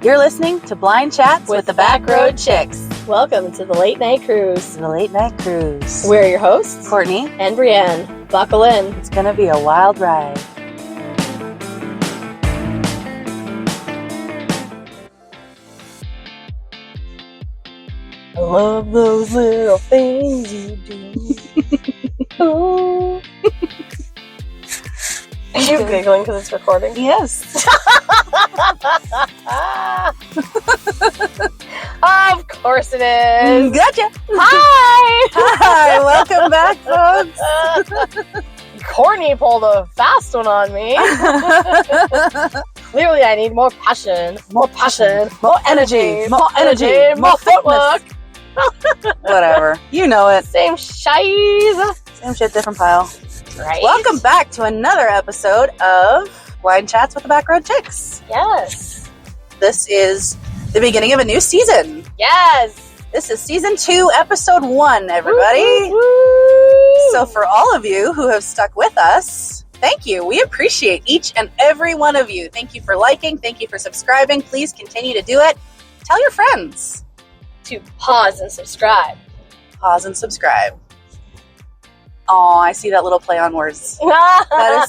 You're listening to Blind Chats with the Backroad Chicks. Welcome to the Late Night Cruise. The Late Night Cruise. We're your hosts, Courtney and Brienne. Buckle in. It's going to be a wild ride. I love those little things you do. Ooh. Are you giggling because it's recording? Yes. Of course it is. Gotcha. Hi. Hi. Welcome back, folks. Courtney pulled a fast one on me. Clearly, I need more passion, more energy, more footwork. Whatever. You know it. Same shiz. Same shit, different pile. Right. Welcome back to another episode of Blind Chats with the Backroad Chicks. Yes. This is the beginning of a new season. Yes. This is season 2, episode 1, everybody. Woo, woo, woo. So for all of you who have stuck with us, thank you. We appreciate each and every one of you. Thank you for liking. Thank you for subscribing. Please continue to do it. Tell your friends to pause and subscribe. Pause and subscribe. Oh, I see that little play on words. That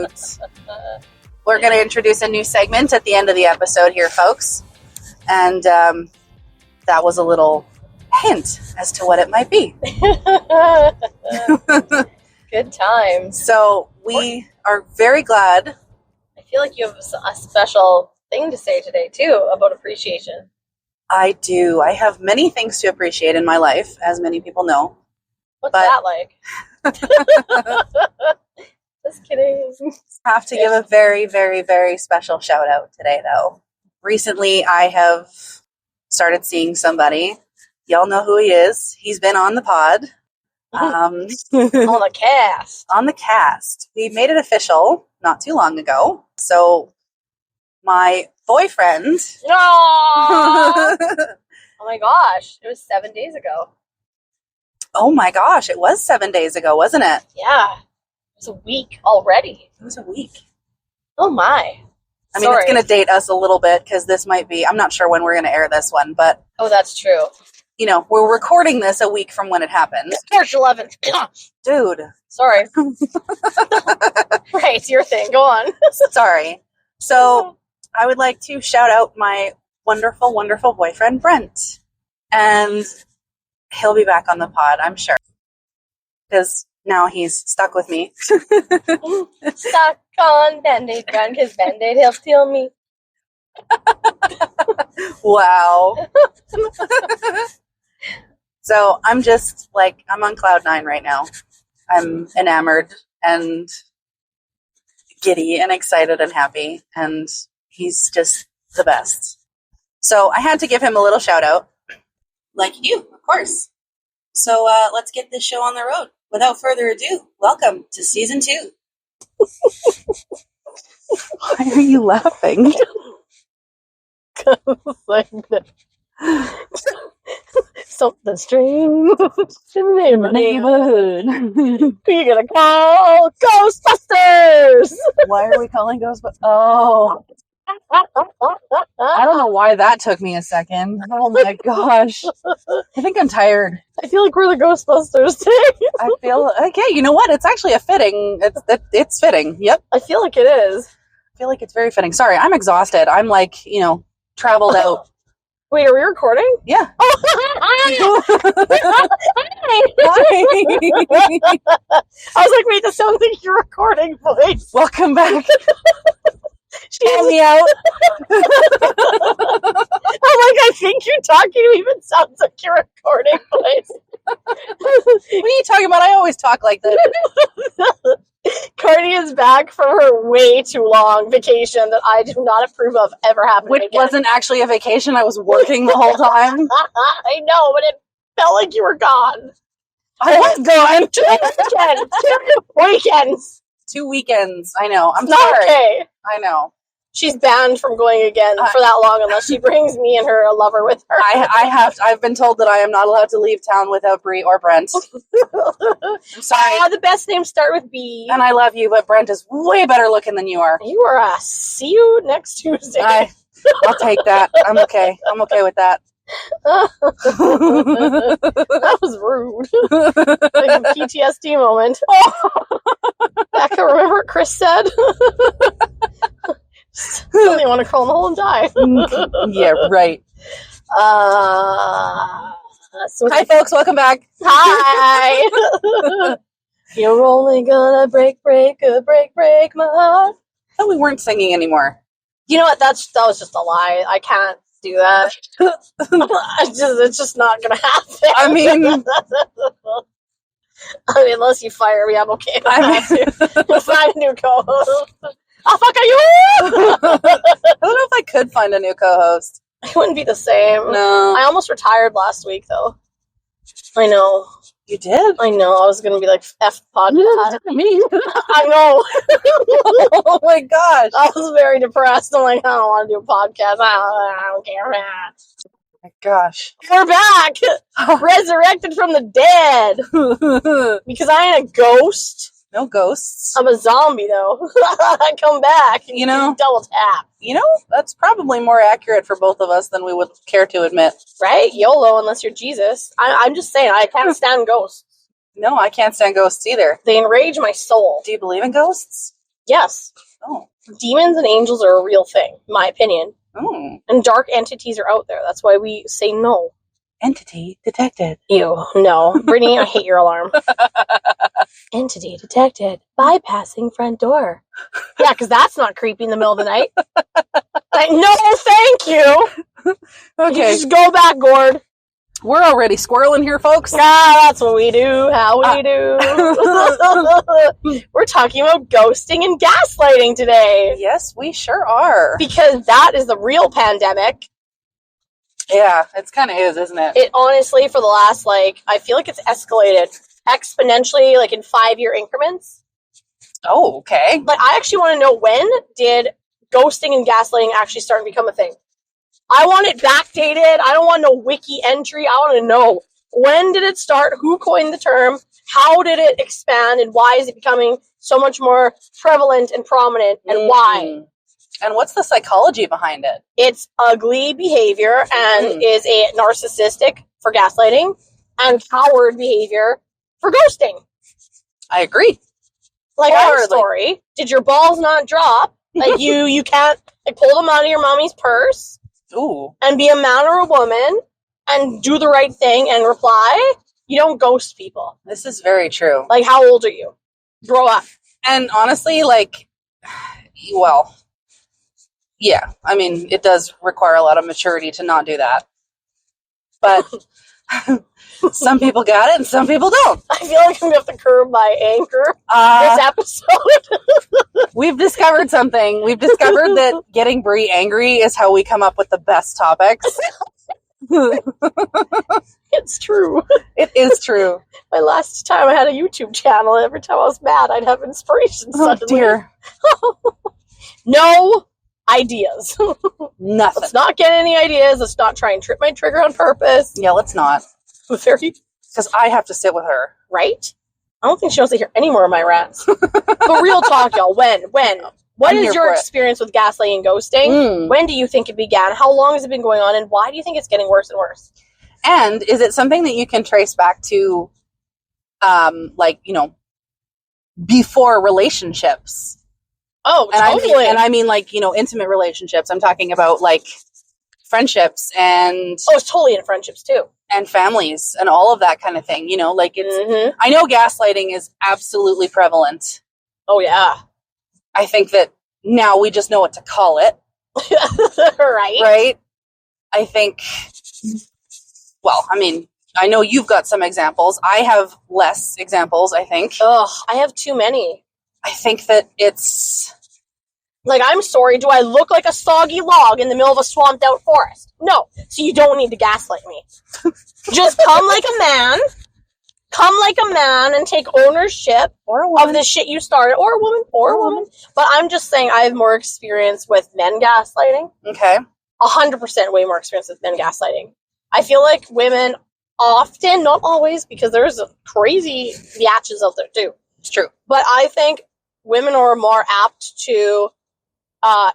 is super cute. We're going to introduce a new segment at the end of the episode here, folks. And that was a little hint as to what it might be. Good times. So we are very glad. I feel like you have a special thing to say today, too, about appreciation. I do. I have many things to appreciate in my life, as many people know. What's that like? Just kidding. Have to give a very, very, very special shout out today, though. Recently, I have started seeing somebody. Y'all know who he is. He's been on the pod. On the cast. On the cast. We made it official not too long ago. So, my boyfriend. Oh my gosh. It was 7 days ago. Oh my gosh, it was 7 days ago, wasn't it? Yeah. It was a week already. It was a week. Oh my. I mean, it's going to date us a little bit because this might be, I'm not sure when we're going to air this one, but. Oh, that's true. You know, we're recording this a week from when it happened. March 11th. Dude. Sorry. Right, it's your thing. Go on. Sorry. So, I would like to shout out my wonderful, wonderful boyfriend, Brent. And he'll be back on the pod, I'm sure. Because now he's stuck with me. Stuck on Band-Aid gun, because Band-Aid helps heal me. Wow. So I'm just like, I'm on cloud 9 right now. I'm enamored and giddy and excited and happy. And he's just the best. So I had to give him a little shout out. Like you, of course. So let's get this show on the road. Without further ado, welcome to season 2. Why are you laughing? Something strange in the neighborhood. We're gonna call Ghostbusters! Why are we calling Ghostbusters? Oh. I don't know why that took me a second. Oh my gosh. I think I'm tired. I feel like we're the Ghostbusters today. I feel, okay, you know what? It's actually it's fitting. Yep. I feel like it is. I feel like it's very fitting. Sorry, I'm exhausted. I'm like, traveled out. Wait, are we recording? Yeah. Oh, I was like, wait, that sounds like you're recording voice. Welcome back. Call me out. I'm like, I think you're talking even sounds like you're recording voice. What are you talking about? I always talk like that. Courtney is back from her way too long vacation that I do not approve of ever happening Which again. wasn't actually a vacation. I was working the whole time. I know, but it felt like you were gone. I was gone. 2 weekends. 2 weekends. I know. I'm Not sorry. okay. I know. She's banned from going again for that long unless she brings me and her lover with her. I've been told that I am not allowed to leave town without Bree or Brent. I'm sorry. The best names start with B. And I love you, but Brent is way better looking than you are. You are a see you next Tuesday. I'll take that. I'm okay. I'm okay with that. That was rude. Like a PTSD moment. Becca, remember what Chris said? Suddenly want to crawl in the hole and die. Yeah, right. So Hi, folks. Welcome back. Hi. You're only gonna break my heart. I thought we weren't singing anymore. You know what? That was just a lie. I can't do that. It's just not gonna happen. I mean, unless you fire me, I'm okay with that too. If I'm a new co-host, I'll fuck you. I don't know if I could find a new co-host. It wouldn't be the same. No. I almost retired last week, though. I know. You did? I know. I was gonna be like, F podcast. Me? I know. Oh my gosh. I was very depressed. I'm like, I don't want to do a podcast. I don't care. Oh my gosh. We're back! Resurrected from the dead! Because I ain't a ghost. No ghosts. I'm a zombie, though. I come back. You know? Double tap. You know, that's probably more accurate for both of us than we would care to admit. Right? YOLO, unless you're Jesus. I'm just saying, I can't stand ghosts. No, I can't stand ghosts either. They enrage my soul. Do you believe in ghosts? Yes. Oh. Demons and angels are a real thing, in my opinion. Oh. And dark entities are out there. That's why we say no. Entity detected. Ew, no. Brittany, I hate your alarm. Entity detected. Bypassing front door. Yeah, because that's not creepy in the middle of the night. Like, no, thank you. Okay. You just go back, Gord. We're already squirreling here, folks. That's what we do. How we do. We're talking about ghosting and gaslighting today. Yes, we sure are. Because that is the real pandemic. Yeah, it's kind of is, isn't it? It honestly, for the last, I feel like it's escalated exponentially, in 5-year increments. Oh, okay. But I actually want to know, when did ghosting and gaslighting actually start to become a thing? I want it backdated. I don't want no wiki entry. I want to know, when did it start? Who coined the term? How did it expand? And why is it becoming so much more prevalent and prominent? And why? And what's the psychology behind it? It's ugly behavior and is a narcissistic for gaslighting and coward behavior for ghosting. I agree. I'm sorry. Did your balls not drop? You can't pull them out of your mommy's purse. Ooh. And be a man or a woman and do the right thing and reply. You don't ghost people. This is very true. How old are you? Grow up. And honestly, well, yeah, I mean, it does require a lot of maturity to not do that. But some people got it and some people don't. I feel like I'm going to have to curb my anger this episode. We've discovered something. We've discovered that getting Brie angry is how we come up with the best topics. It's true. It is true. My last time I had a YouTube channel, every time I was mad, I'd have inspiration suddenly. Oh, dear. No ideas. Nothing. Let's not get any ideas. Let's not try and trip my trigger on purpose. Yeah, let's not. Because I have to sit with her. Right? I don't think she wants to hear any more of my rants. But real talk, y'all. When? What is your experience with gaslighting and ghosting? When do you think it began? How long has it been going on? And why do you think it's getting worse and worse? And is it something that you can trace back to, before relationships? Oh, totally. I mean, intimate relationships. I'm talking about, friendships and... Oh, it's totally in friendships, too. And families and all of that kind of thing. It's... I know gaslighting is absolutely prevalent. Oh, yeah. I think that now we just know what to call it. Right? Right? I think... Well, I mean, I know you've got some examples. I have less examples, I think. Ugh, I have too many. I think that it's... I'm sorry, do I look like a soggy log in the middle of a swamped out forest? No. So you don't need to gaslight me. Just come like a man. Come like a man and take ownership of the shit you started. Or a woman. But I'm just saying I have more experience with men gaslighting. Okay. 100% way more experience with men gaslighting. I feel like women often, not always, because there's crazy biatches out there too. It's true. But I think women are more apt to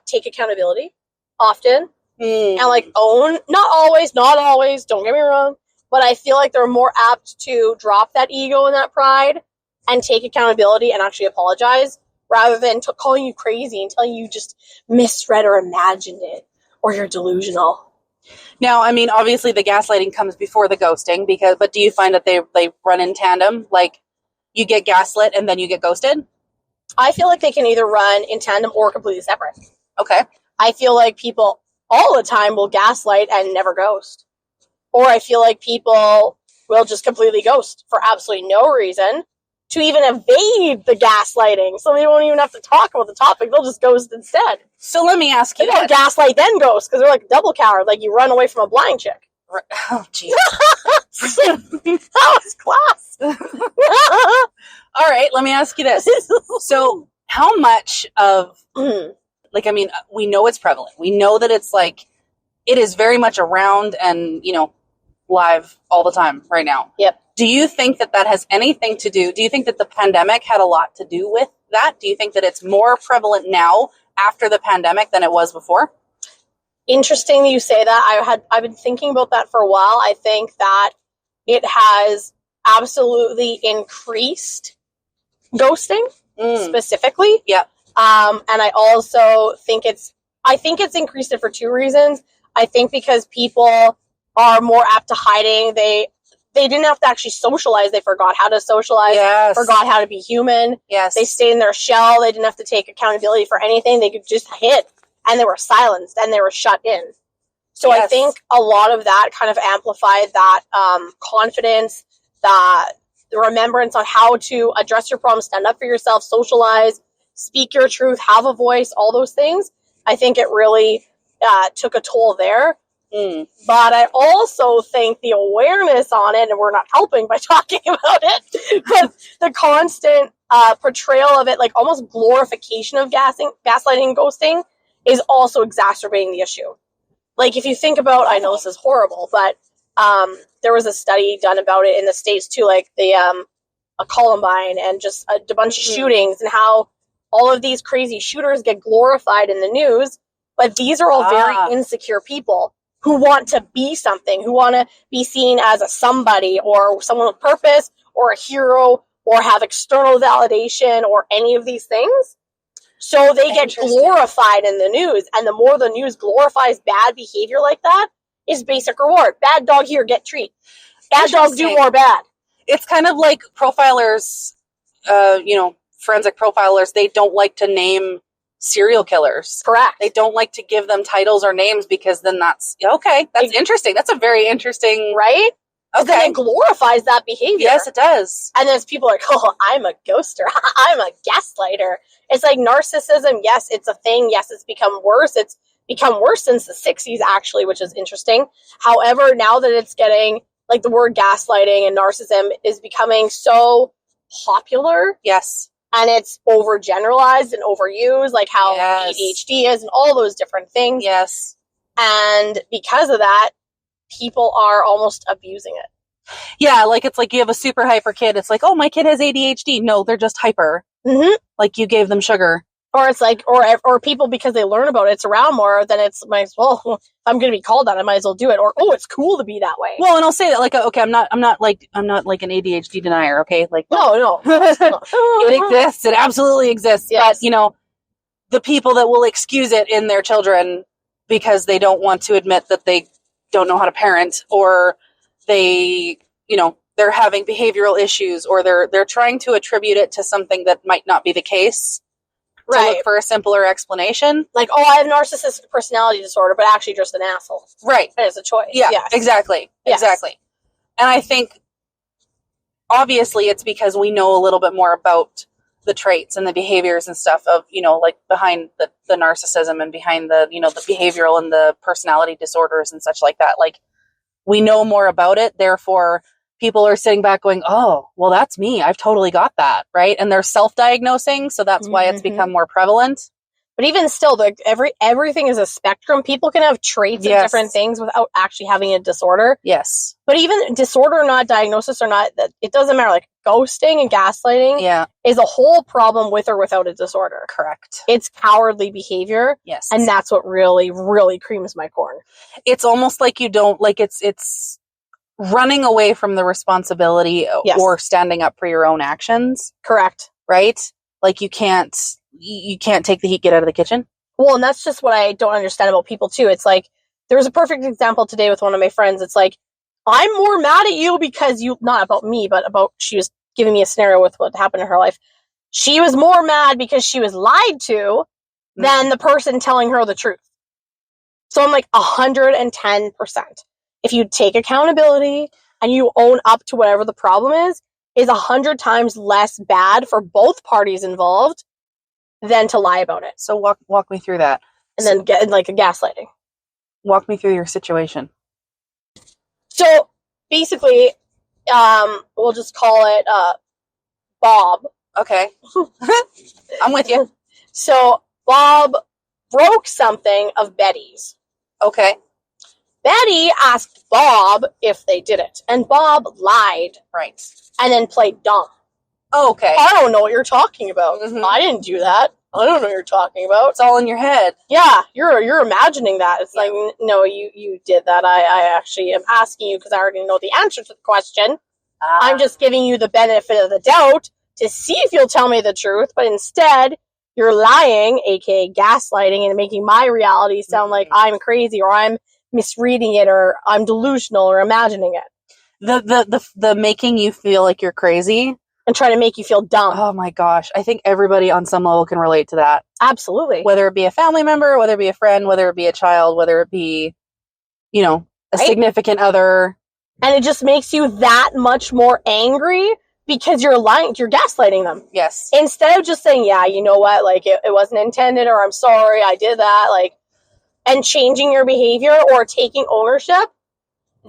take accountability often and like own, not always, don't get me wrong, but I feel like they're more apt to drop that ego and that pride and take accountability and actually apologize rather than calling you crazy and telling you just misread or imagined it or you're delusional. Now, I mean, obviously the gaslighting comes before the ghosting, but do you find that they run in tandem? Like, you get gaslit and then you get ghosted? I feel like they can either run in tandem or completely separate. Okay. I feel like people all the time will gaslight and never ghost. Or I feel like people will just completely ghost for absolutely no reason to even evade the gaslighting. So they won't even have to talk about the topic. They'll just ghost instead. So let me ask you They don't gaslight then ghost because they're like a double coward. Like you run away from a blind chick. Oh, jeez. That was class. All right, let me ask you this. So how much of, like, I mean, we know it's prevalent. We know that it's like, it is very much around and, live all the time right now. Yep. Do you think that has anything to do? Do you think that the pandemic had a lot to do with that? Do you think that it's more prevalent now after the pandemic than it was before? Interesting that you say that. I've been thinking about that for a while. I think that it has absolutely increased ghosting specifically. Yeah. And I also think it's increased it for two reasons. I think because people are more apt to hiding. They didn't have to actually socialize. They forgot how to socialize. Yes. Forgot how to be human. Yes. They stayed in their shell. They didn't have to take accountability for anything. They could just hit. And they were silenced and they were shut in. So yes. I think a lot of that kind of amplified that confidence, the remembrance on how to address your problems, stand up for yourself, socialize, speak your truth, have a voice, all those things. I think it really took a toll there. But I also think the awareness on it, and we're not helping by talking about it, but the constant portrayal of it, like almost glorification of gaslighting and ghosting, is also exacerbating the issue. Like if you think about, I know this is horrible, but there was a study done about it in the States too, like the a Columbine and just a bunch of shootings and how all of these crazy shooters get glorified in the news, but these are all very insecure people who want to be something, who want to be seen as a somebody or someone with purpose or a hero or have external validation or any of these things. So they get glorified in the news. And the more the news glorifies bad behavior like that, is basic reward. Bad dog here, get treat. Bad dog do more bad. It's kind of like profilers, forensic profilers, they don't like to name serial killers. Correct. They don't like to give them titles or names because then that's interesting. That's a very interesting, right? Okay. Then it glorifies that behavior. Yes, it does. And then people are like, oh, I'm a ghoster. I'm a gaslighter. It's like narcissism. Yes, it's a thing. Yes, it's become worse. It's become worse since the 60s, actually, which is interesting. However, now that it's getting, like the word gaslighting and narcissism is becoming so popular. Yes. And it's overgeneralized and overused, like how ADHD is and all those different things. Yes. And because of that, people are almost abusing it. Yeah, like it's like you have a super hyper kid. It's like, oh, my kid has ADHD. No, they're just hyper. Mm-hmm. Like you gave them sugar. Or it's like, or people, because they learn about it, it's around more, then it's, might as well, if I'm going to be called that, I might as well do it. Or, oh, it's cool to be that way. Well, and I'll say that, like, okay, I'm not like an ADHD denier, okay? Like, no. It exists. It absolutely exists. Yes. But, the people that will excuse it in their children because they don't want to admit that they don't know how to parent, or they, they're having behavioral issues, or they're trying to attribute it to something that might not be the case. Right. To look for a simpler explanation. Like, oh, I have narcissistic personality disorder, but actually just an asshole. Right. And it's a choice. Yeah, yes. Exactly. Yes. Exactly. And I think, obviously, it's because we know a little bit more about the traits and the behaviors and stuff of, like behind the narcissism and behind the, the behavioral and the personality disorders and such like that. Like, we know more about it, therefore people are sitting back going, oh, well, that's me. I've totally got that, right? And they're self-diagnosing, so that's why it's become more prevalent. But even still, like everything is a spectrum. People can have traits of different things without actually having a disorder. Yes. But even disorder or not, diagnosis or not, it doesn't matter. Like, ghosting and gaslighting Yeah. is a whole problem with or without a disorder. Correct. It's cowardly behavior. Yes. And that's what really, really creams my corn. It's almost like you don't, like it's running away from the responsibility Yes. or standing up for your own actions, Correct. right? Like you can't take the heat, get out of the kitchen. Well, and that's just what I don't understand about people too. It's like, there was a perfect example today with one of my friends. It's like, I'm more mad at you because you, not about me, but about, she was giving me a scenario with what happened in her life. She was more mad because she was lied to than the person telling her the truth. So I'm like 110%. If you take accountability and you own up to whatever the problem is 100 times less bad for both parties involved than to lie about it. So walk me through that. And then get like a gaslighting. Walk me through your situation. So basically, we'll just call it Bob. Okay. I'm with you. So Bob broke something of Betty's. Okay. Betty asked Bob if they did it, and Bob lied. Right. And then played dumb. Okay. I don't know what you're talking about. Mm-hmm. I didn't do that. I don't know what you're talking about. It's all in your head. Yeah, you're imagining that. It's like, no, you did that. I actually am asking you because I already know the answer to the question. I'm just giving you the benefit of the doubt to see if you'll tell me the truth, but instead, you're lying, aka gaslighting, and making my reality sound like I'm crazy, or I'm misreading it, or I'm delusional, or imagining it. The making you feel like you're crazy. And trying to make you feel dumb. Oh my gosh. I think everybody on some level can relate to that. Absolutely. Whether it be a family member, whether it be a friend, whether it be a child, whether it be, a significant other. And it just makes you that much more angry because you're lying, you're gaslighting them. Yes. Instead of just saying, yeah, you know what, like it wasn't intended, or I'm sorry, I did that, like, and changing your behavior or taking ownership,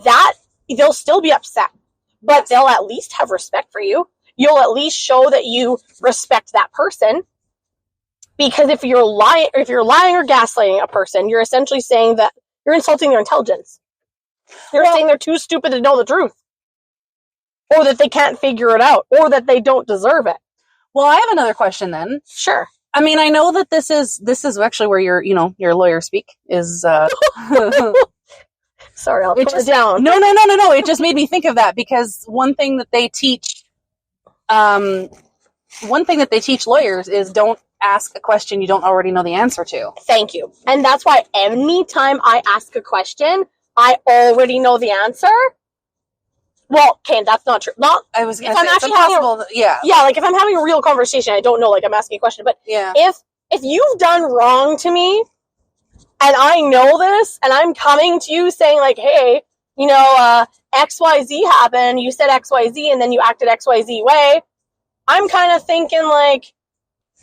that they'll still be upset, but they'll at least have respect for you. You'll at least show that you respect that person. Because if you're lying or gaslighting a person, you're essentially saying that you're insulting their intelligence. You're saying they're too stupid to know the truth. Or that they can't figure it out. Or that they don't deserve it. Well, I have another question then. Sure. I mean, I know that this is actually where your lawyer speak is, Sorry, I'll put it down. No. It just made me think of that because one thing that they teach lawyers is don't ask a question you don't already know the answer to. Thank you. And that's why anytime I ask a question, I already know the answer. Well, okay, that's not true. I was going if to I'm say it's actually impossible. Yeah, like if I'm having a real conversation, I don't know, like I'm asking a question. But yeah. If you've done wrong to me, and I know this, and I'm coming to you saying like, hey, XYZ happened, you said XYZ, and then you acted XYZ way, I'm kind of thinking like,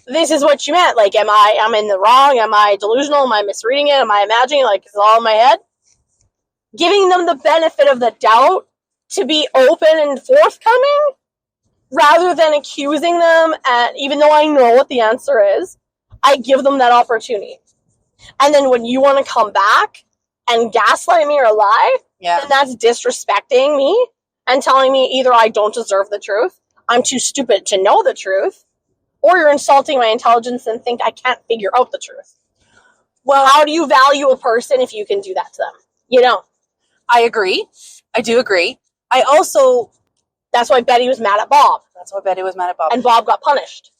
this is what you meant. Like, am I in the wrong? Am I delusional? Am I misreading it? Am I imagining? Like, it's all in my head? Giving them the benefit of the doubt to be open and forthcoming rather than accusing them. And even though I know what the answer is, I give them that opportunity. And then when you want to come back and gaslight me or lie, then that's disrespecting me and telling me either I don't deserve the truth, I'm too stupid to know the truth, or you're insulting my intelligence and think I can't figure out the truth. Well, how do you value a person if you can do that to them? You don't. I agree. I do agree. I also... That's why Betty was mad at Bob. And Bob got punished.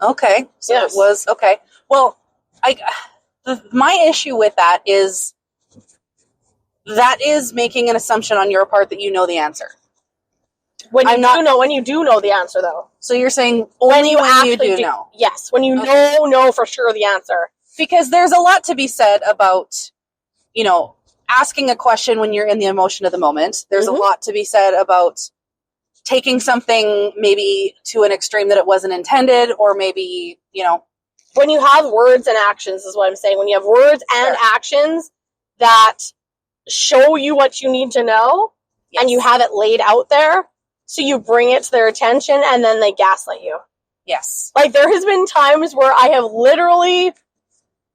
Okay. So yes. It was... Okay. Well, my issue with that is making an assumption on your part that you know the answer. When you do know the answer, though. So you're saying only when you do know. Yes, when you know for sure the answer. Because there's a lot to be said about, asking a question when you're in the emotion of the moment. There's a lot to be said about taking something maybe to an extreme that it wasn't intended, or maybe, When you have words and actions is what I'm saying. When you have words and actions that show you what you need to know, and you have it laid out there, so you bring it to their attention, and then they gaslight you. Yes. Like, there has been times where I have literally,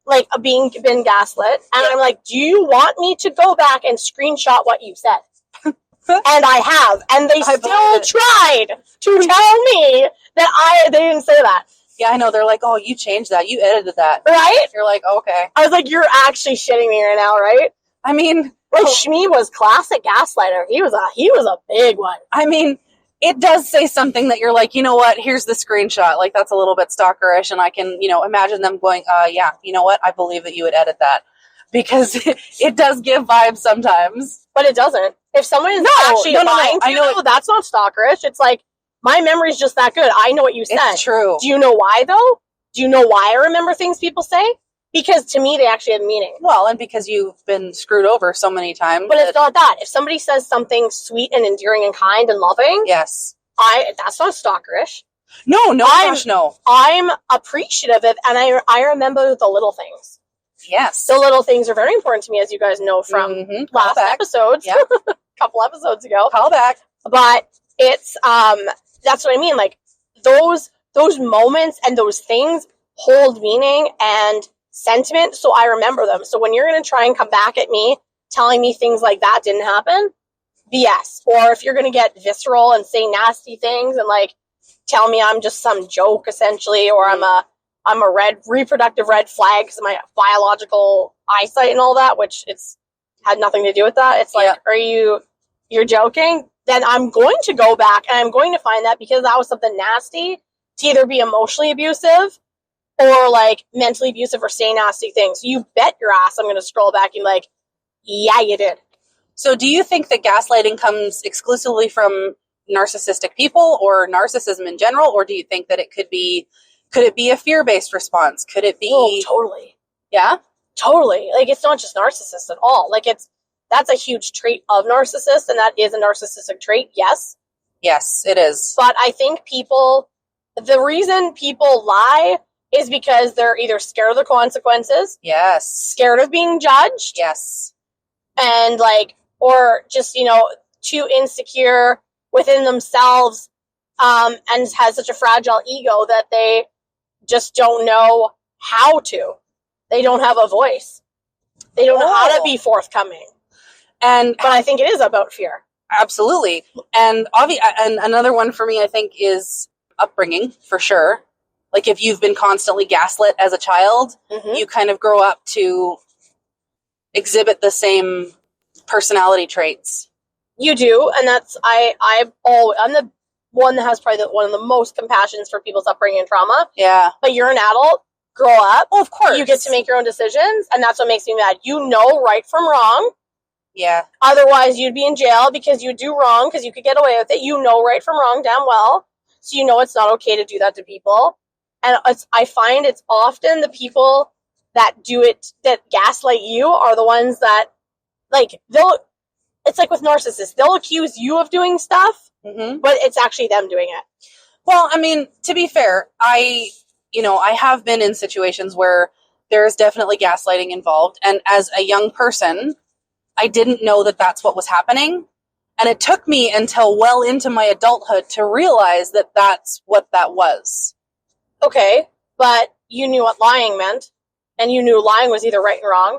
like, been gaslit, and I'm like, do you want me to go back and screenshot what you said? And I have. And they still tried to tell me that they didn't say that. Yeah, I know. They're like, oh, you changed that. You edited that. Right? You're like, okay. I was like, you're actually shitting me right now, right? I mean... Like, Shmi was classic gaslighter. He was a big one. I mean, it does say something that you're like, you know what, here's the screenshot. Like, that's a little bit stalkerish, and I can, imagine them going, yeah, you know what, I believe that you would edit that. Because it does give vibes sometimes. But it doesn't. If someone is actually lying to you, that's not stalkerish. It's like, my memory's just that good. I know what you said. It's true. Do you know why, though? Do you know why I remember things people say? Because to me, they actually have meaning. Well, and because you've been screwed over so many times. But it's not that. If somebody says something sweet and endearing and kind and loving, yes, that's not stalkerish. No, gosh, no. I'm appreciative of, and I remember the little things. Yes, the little things are very important to me, as you guys know from last episodes. Yeah, a couple episodes ago. Call back. But it's that's what I mean. Like those moments and those things hold meaning and sentiment, so I remember them. So when you're going to try and come back at me telling me things like that didn't happen, BS. Or if you're going to get visceral and say nasty things and like tell me I'm just some joke essentially, or I'm a reproductive red flag because of my biological eyesight and all that, which it's had nothing to do with that. It's like, you're joking? Then I'm going to go back and I'm going to find that because that was something nasty to either be emotionally abusive or like mentally abusive or say nasty things. You bet your ass I'm going to scroll back and be like, yeah, you did. So do you think that gaslighting comes exclusively from narcissistic people or narcissism in general? Or do you think that could it be a fear-based response? Could it be... Oh, totally. Yeah? Totally. Like, it's not just narcissists at all. Like, that's a huge trait of narcissists, and that is a narcissistic trait, yes. Yes, it is. But I think the reason people lie is because they're either scared of the consequences. Yes. Scared of being judged. Yes. And like, or just, too insecure within themselves, and has such a fragile ego that they just don't know how to. They don't have a voice. They don't know how to be forthcoming. But I think it is about fear. Absolutely. And another one for me, I think, is upbringing, for sure. Like, if you've been constantly gaslit as a child, you kind of grow up to exhibit the same personality traits. You do, and that's, I'm the one that has probably one of the most compassions for people's upbringing and trauma. Yeah. But you're an adult, grow up. Oh, of course. You get to make your own decisions, and that's what makes me mad. You know right from wrong. Yeah. Otherwise, you'd be in jail because you do wrong, because you could get away with it. You know right from wrong damn well. So you know it's not okay to do that to people. And I find it's often the people that do it, that gaslight you, are the ones that, like, it's like with narcissists. They'll accuse you of doing stuff, but it's actually them doing it. Well, I mean, to be fair, I have been in situations where there's definitely gaslighting involved. And as a young person, I didn't know that that's what was happening. And it took me until well into my adulthood to realize that that's what that was. Okay, but you knew what lying meant, and you knew lying was either right or wrong.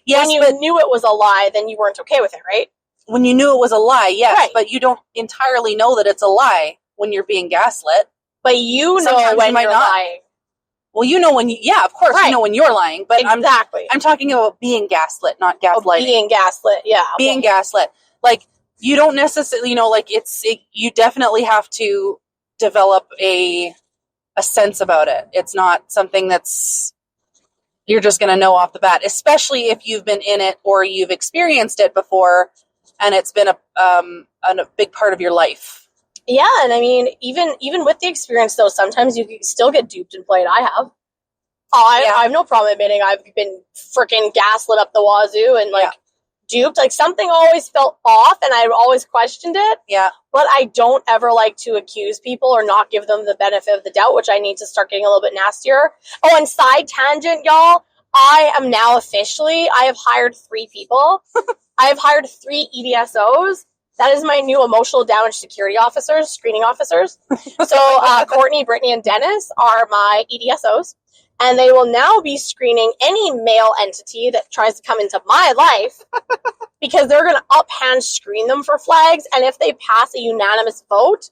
Yes, when you knew it was a lie, then you weren't okay with it, right? When you knew it was a lie, yes, right. But you don't entirely know that it's a lie when you're being gaslit. But you know when you're lying. Well, you know when of course, right. You know when you're lying, but exactly. I'm talking about being gaslit, not gaslighting. Being gaslit, yeah. Being gaslit. Like, you don't necessarily, you definitely have to develop a sense about it. It's not something that's you're just going to know off the bat, especially if you've been in it or you've experienced it before and it's been a big part of your life. Yeah, and I mean, even with the experience, though, sometimes you can still get duped and played. I have. I have no problem admitting I've been freaking gaslit up the wazoo and, duped. Like, something always felt off, and I always questioned it. Yeah. But I don't ever like to accuse people or not give them the benefit of the doubt, which I need to start getting a little bit nastier. Oh, and side tangent, y'all. I am now I have hired 3 people. I have hired 3 EDSOs. That is my new emotional damage security officers, screening officers. So Courtney, Brittany, and Dennis are my EDSOs. And they will now be screening any male entity that tries to come into my life because they're going to uphand screen them for flags. And if they pass a unanimous vote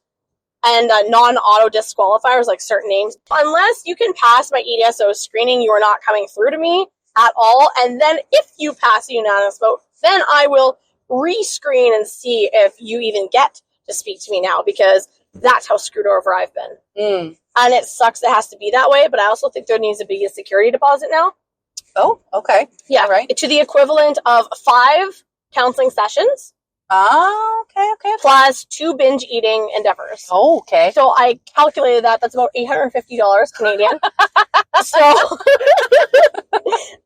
and non-auto disqualifiers like certain names, unless you can pass my EDSO screening, you are not coming through to me at all. And then if you pass a unanimous vote, then I will re-screen and see if you even get to speak to me now, because that's how screwed over I've been. And it sucks it has to be that way, but I also think there needs to be a security deposit now. Oh, okay. Yeah, all right. To the equivalent of 5 counseling sessions. Okay. Plus 2 binge eating endeavors. Oh, okay. So I calculated that. That's about $850 Canadian. So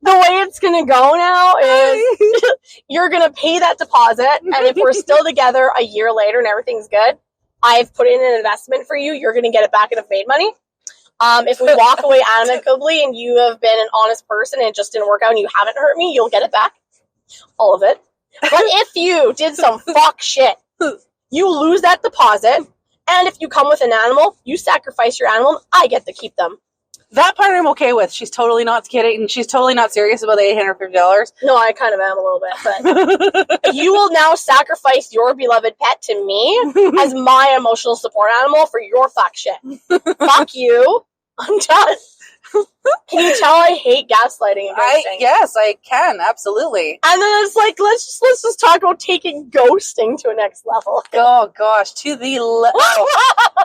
the way it's going to go now is you're going to pay that deposit, and if we're still together a year later and everything's good, I've put in an investment for you. You're going to get it back and have made money. If we walk away amicably and you have been an honest person and it just didn't work out and you haven't hurt me, you'll get it back. All of it. But if you did some fuck shit, you lose that deposit. And if you come with an animal, you sacrifice your animal, I get to keep them. That part I'm okay with. She's totally not kidding. She's totally not serious about the $850. No, I kind of am a little bit, but you will now sacrifice your beloved pet to me as my emotional support animal for your fuck shit. Fuck you. I'm done. Can you tell I hate gaslighting and ghosting? Yes, I can. Absolutely. And then it's like, let's just talk about taking ghosting to a next level. Oh, gosh. To the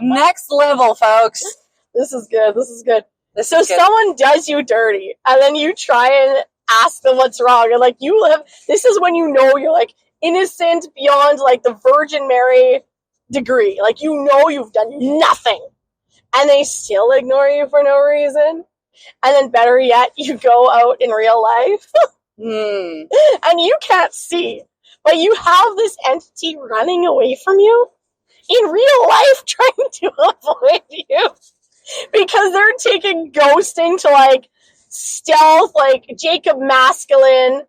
next level, folks. This is good. So someone does you dirty, and then you try and ask them what's wrong, and like this is when you know you're like innocent beyond like the Virgin Mary degree. Like you know you've done nothing, and they still ignore you for no reason. And then better yet, you go out in real life, and you can't see, but you have this entity running away from you in real life, trying to avoid you. Because they're taking ghosting to like stealth, like Jacob Masculine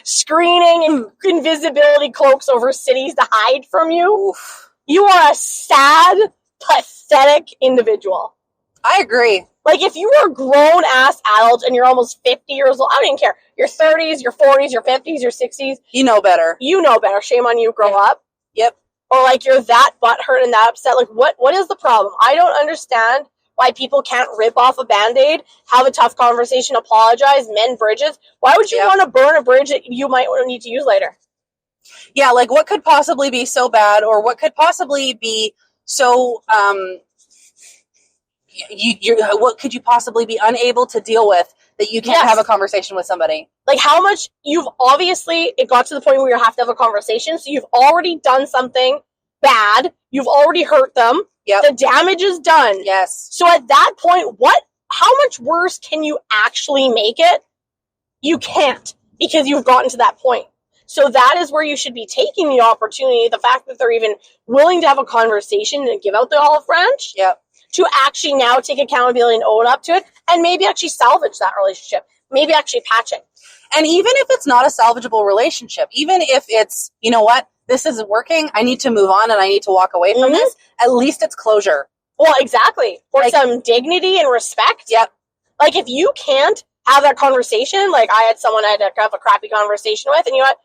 screening and invisibility cloaks over cities to hide from you. Oof. You are a sad, pathetic individual. I agree. Like if you were a grown ass adult and you're almost 50 years old, I don't even care. Your 30s, your 40s, your 50s, your 60s. You know better. Shame on you. Grow up. Yep. Or like you're that butthurt and that upset. Like what is the problem? I don't understand why people can't rip off a Band-Aid, have a tough conversation, apologize, mend bridges. Why would you want to burn a bridge that you might need to use later? Yeah, like what could possibly be so bad, or what could possibly be so what could you possibly be unable to deal with that you can't have a conversation with somebody? Like how much it got to the point where you have to have a conversation, so you've already done something bad, you've already hurt them, the damage is done. Yes. So at that point, how much worse can you actually make it? You can't, because you've gotten to that point. So that is where you should be taking the opportunity, the fact that they're even willing to have a conversation and give out the olive branch. Yep. To actually now take accountability and own up to it, and maybe actually salvage that relationship. Maybe actually patch it. And even if it's not a salvageable relationship, even if it's, you know what, this isn't working, I need to move on and I need to walk away from this, at least it's closure. Well, exactly. Or some dignity and respect. Yep. Like if you can't have that conversation, like I had someone I had to have a crappy conversation with, and you know what?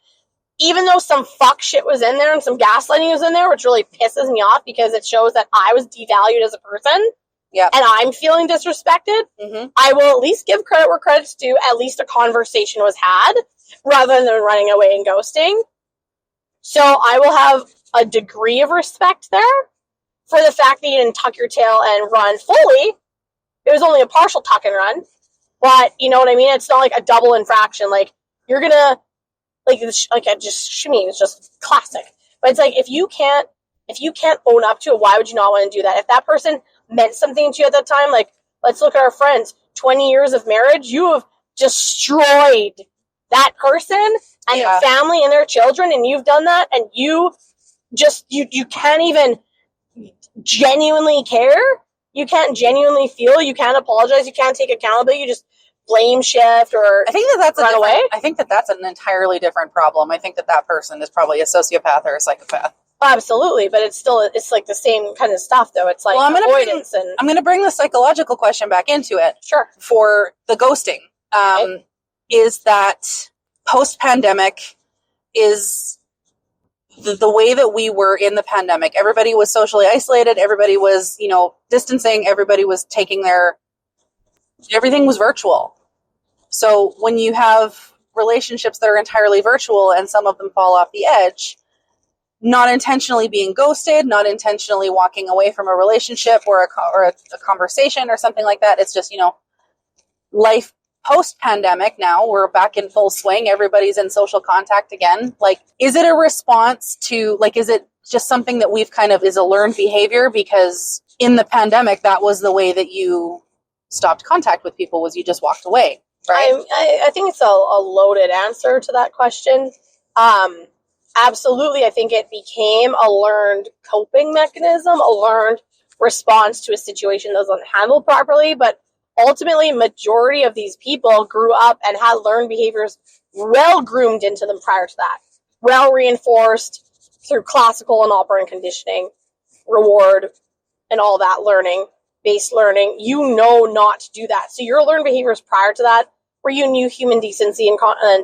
Even though some fuck shit was in there and some gaslighting was in there, which really pisses me off because it shows that I was devalued as a person, and I'm feeling disrespected, I will at least give credit where credit's due. At least a conversation was had, rather than running away and ghosting. So I will have a degree of respect there for the fact that you didn't tuck your tail and run fully. It was only a partial tuck and run. But, you know what I mean? It's not like a double infraction. Like, you're gonna... Like I just shimmy, it's just classic. But it's like if you can't own up to it, why would you not want to do that? If that person meant something to you at that time, like let's look at our friends. 20 years of marriage, you have destroyed that person and their family and their children, and you've done that, and you can't even genuinely care. You can't genuinely feel. You can't apologize. You can't take accountability. You just blame shift, or I think that's run away. I think that's an entirely different problem. I think that person is probably a sociopath or a psychopath. Absolutely, but it's like the same kind of stuff, though. It's like avoidance. I'm going to bring the psychological question back into it. Sure. For the ghosting, Right. Is that post-pandemic is the way that we were in the pandemic. Everybody was socially isolated. Everybody was, distancing. Everybody was everything was virtual. So when you have relationships that are entirely virtual and some of them fall off the edge, not intentionally being ghosted, not intentionally walking away from a relationship or a conversation or something like that. It's just, life post-pandemic now. We're back in full swing. Everybody's in social contact again. Like, is it a response to, is it just something that we've is a learned behavior? Because in the pandemic, that was the way that you stopped contact with people, was you just walked away, right? I think it's a loaded answer to that question. Absolutely, I think it became a learned coping mechanism, a learned response to a situation that wasn't handled properly. But ultimately, majority of these people grew up and had learned behaviors well groomed into them prior to that, well reinforced through classical and operant conditioning, reward, and all that based learning. Not to do that. So your learned behaviors prior to that, where you knew human decency and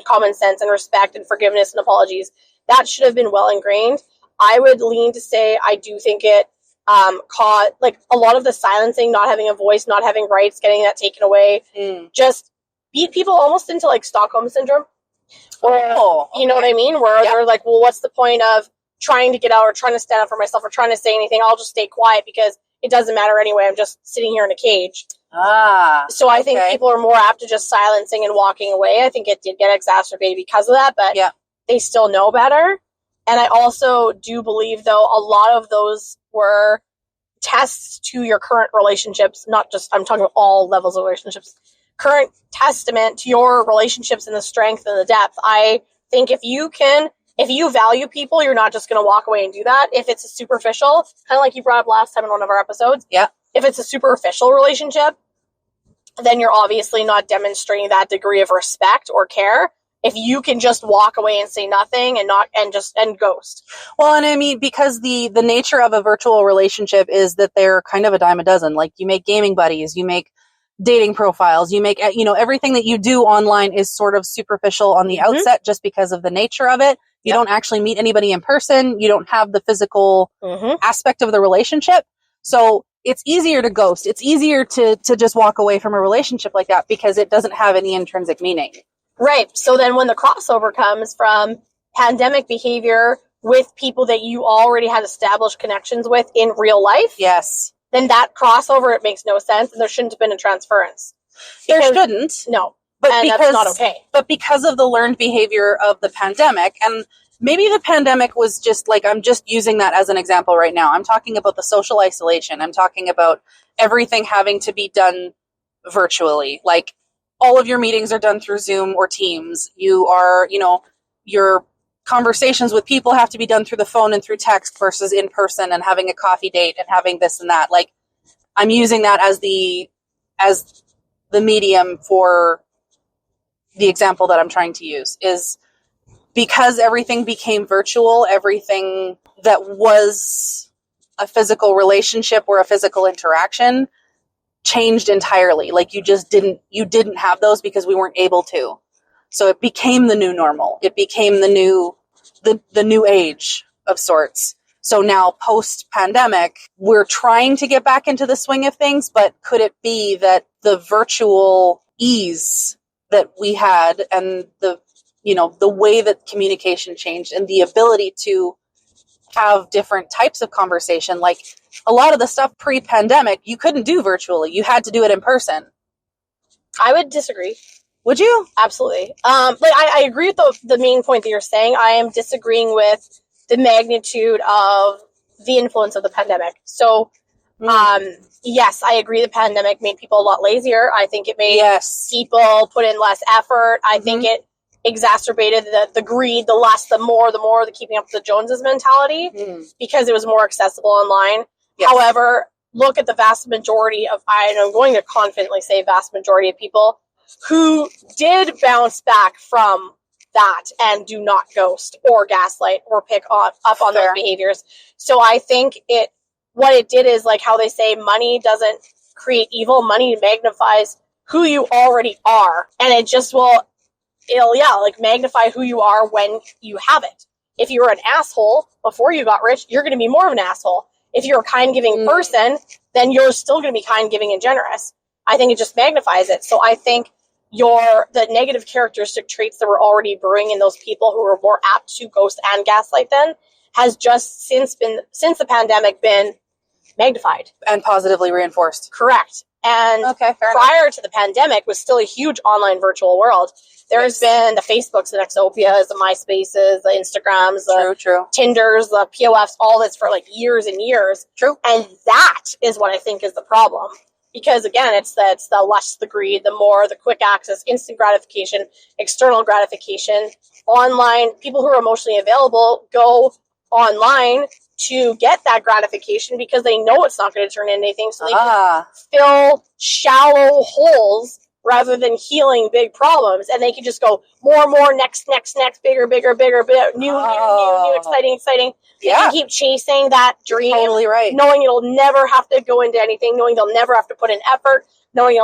common sense and respect and forgiveness and apologies, that should have been well ingrained. I would lean to say I do think it caught, a lot of the silencing, not having a voice, not having rights, getting that taken away, just beat people almost into Stockholm syndrome. Or, you know what I mean? Where they're like, well, what's the point of trying to get out or trying to stand up for myself or trying to say anything? I'll just stay quiet because it doesn't matter anyway. I'm just sitting here in a cage. So I think people are more apt to just silencing and walking away. I think it did get exacerbated because of that, but they still know better. And I also do believe, though, a lot of those were tests to your current relationships, not just, I'm talking about all levels of relationships, current testament to your relationships and the strength and the depth. I think if you value people, you're not just going to walk away and do that. If it's a superficial, kind of like you brought up last time in one of our episodes, if it's a superficial relationship, then you're obviously not demonstrating that degree of respect or care. If you can just walk away and say nothing and ghost. Well, and I mean, because the nature of a virtual relationship is that they're kind of a dime a dozen. Like, you make gaming buddies, you make dating profiles, you make, everything that you do online is sort of superficial on the outset just because of the nature of it. You don't actually meet anybody in person. You don't have the physical aspect of the relationship. So it's easier to ghost. It's easier to just walk away from a relationship like that because it doesn't have any intrinsic meaning. Right. So then when the crossover comes from pandemic behavior with people that you already had established connections with in real life, then that crossover, it makes no sense, and there shouldn't have been a transference. There shouldn't. No. And that's not okay. But because of the learned behavior of the pandemic, and maybe the pandemic was just I'm just using that as an example right now. I'm talking about the social isolation. I'm talking about everything having to be done virtually. All of your meetings are done through Zoom or Teams. You are, your conversations with people have to be done through the phone and through text versus in person and having a coffee date and having this and that. I'm using that as the medium for the example that I'm trying to use, is because everything became virtual, everything that was a physical relationship or a physical interaction changed entirely. You didn't have those because we weren't able to. So it became the new normal. It became the new age of sorts. So now post pandemic, we're trying to get back into the swing of things, but could it be that the virtual ease that we had and the way that communication changed and the ability to have different types of conversation, a lot of the stuff pre-pandemic, you couldn't do virtually. You had to do it in person. I would disagree. Would you? Absolutely. I agree with the main point that you're saying. I am disagreeing with the magnitude of the influence of the pandemic. So, yes, I agree the pandemic made people a lot lazier. I think it made people put in less effort. I think it exacerbated the greed, the less, the more, the keeping up with the Joneses mentality because it was more accessible online. Yes. However, look at the vast majority of, I'm going to confidently say vast majority of people who did bounce back from that and do not ghost or gaslight or pick up on those behaviors. So I think what it did is, like how they say money doesn't create evil, money magnifies who you already are, and it just it'll like magnify who you are when you have it. If you're an asshole before you got rich, you're going to be more of an asshole. If you're a kind-giving person, then you're still going to be kind-giving and generous. I think it just magnifies it. So I think the negative characteristic traits that were already brewing in those people who were more apt to ghost and gaslight then has just since the pandemic been magnified. And positively reinforced. Correct. And prior to the pandemic was still a huge online virtual world. There's been the Facebooks, the Nexopias, the MySpaces, the Instagrams, the Tinders, the POFs, all this for like years and years. True. And that is what I think is the problem. Because again, it's the lust, the greed, the quick access, instant gratification, external gratification. Online, people who are emotionally available go online to get that gratification because they know it's not going to turn into anything, so they can fill shallow holes rather than healing big problems, and they can just go more, next, bigger, new, exciting. They can keep chasing that dream, totally right. Knowing it'll never have to go into anything, knowing they'll never have to put in effort, knowing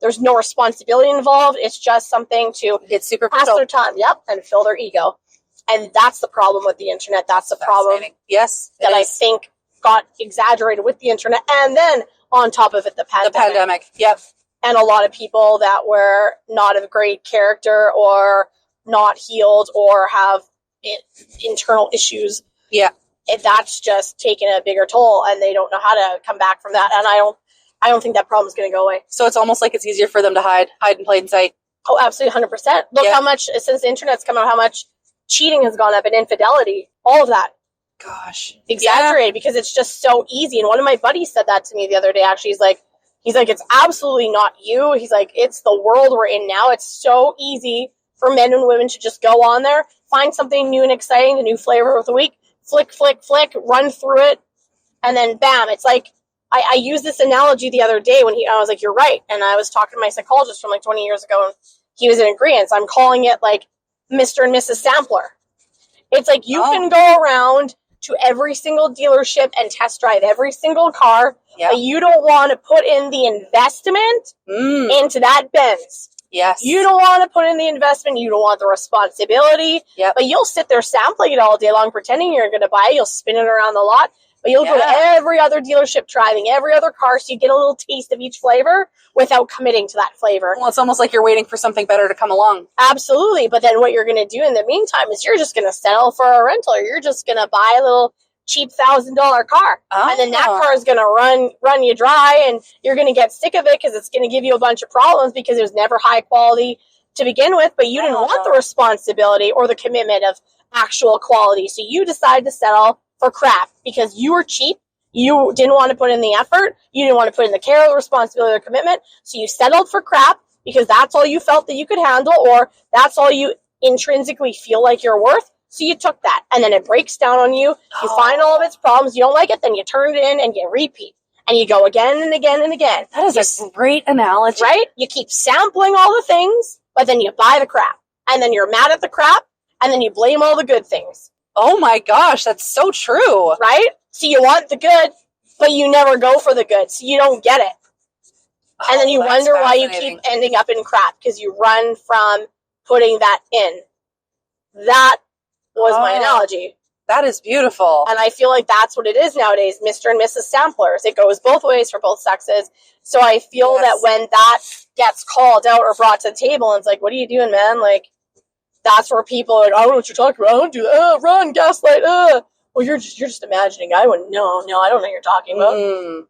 there's no responsibility involved. It's just something to it's super pass their time, and fill their ego. And that's the problem with the internet. That's the problem. Yes, that I think got exaggerated with the internet. And then on top of it, the pandemic. Yep. And a lot of people that were not of great character or not healed or have internal issues. Yeah. That's just taken a bigger toll, and they don't know how to come back from that. And I don't think that problem's going to go away. So it's almost like it's easier for them to hide in plain sight. Oh, absolutely, 100%. Look how much, since the internet's come out, how much cheating has gone up and infidelity, all of that. Gosh. Exaggerated because it's just so easy. And one of my buddies said that to me the other day, actually. He's like, it's absolutely not you. He's like, it's the world we're in now. It's so easy for men and women to just go on there, find something new and exciting, the new flavor of the week, flick, run through it, and then bam. It's like, I used this analogy the other day when I was like, you're right. And I was talking to my psychologist from like 20 years ago, and he was in agreement. I'm calling it like Mr. and Mrs. Sampler. It's like you can go around to every single dealership and test drive every single car, but you don't want to put in the investment into that Benz. Yes. You don't want to put in the investment. You don't want the responsibility. Yep. But you'll sit there sampling it all day long, pretending you're going to buy it. You'll spin it around the lot. But you'll go to every other dealership, driving every other car, so you get a little taste of each flavor without committing to that flavor. Well, it's almost like you're waiting for something better to come along. Absolutely. But then what you're going to do in the meantime is you're just going to settle for a rental, or you're just going to buy a little cheap $1,000 car. And then that car is going to run you dry, and you're going to get sick of it because it's going to give you a bunch of problems because it was never high quality to begin with, but you didn't want the responsibility or the commitment of actual quality. So you decided to settle for crap because you were cheap. You didn't want to put in the effort. You didn't want to put in the care, the responsibility, or commitment. So you settled for crap because that's all you felt that you could handle, or that's all you intrinsically feel like you're worth. So you took that, and then it breaks down on you. You find all of its problems. You don't like it, then you turn it in and you repeat. And you go again and again and again. That is a great analogy. Right? You keep sampling all the things, but then you buy the crap. And then you're mad at the crap, and then you blame all the good things. Oh my gosh, that's so true. Right? So you want the good, but you never go for the good, so you don't get it. And then you wonder why you keep ending up in crap, because you run from putting that in. That was my analogy. That is beautiful. And I feel like that's what it is nowadays, Mr. and Mrs. Samplers. It goes both ways for both sexes. So I feel that when that gets called out or brought to the table, and it's like, what are you doing, man? Like, that's where people are like, I don't know what you're talking about. I don't do that. Run, gaslight. Well, you're just imagining. I wouldn't. No, I don't know what you're talking about.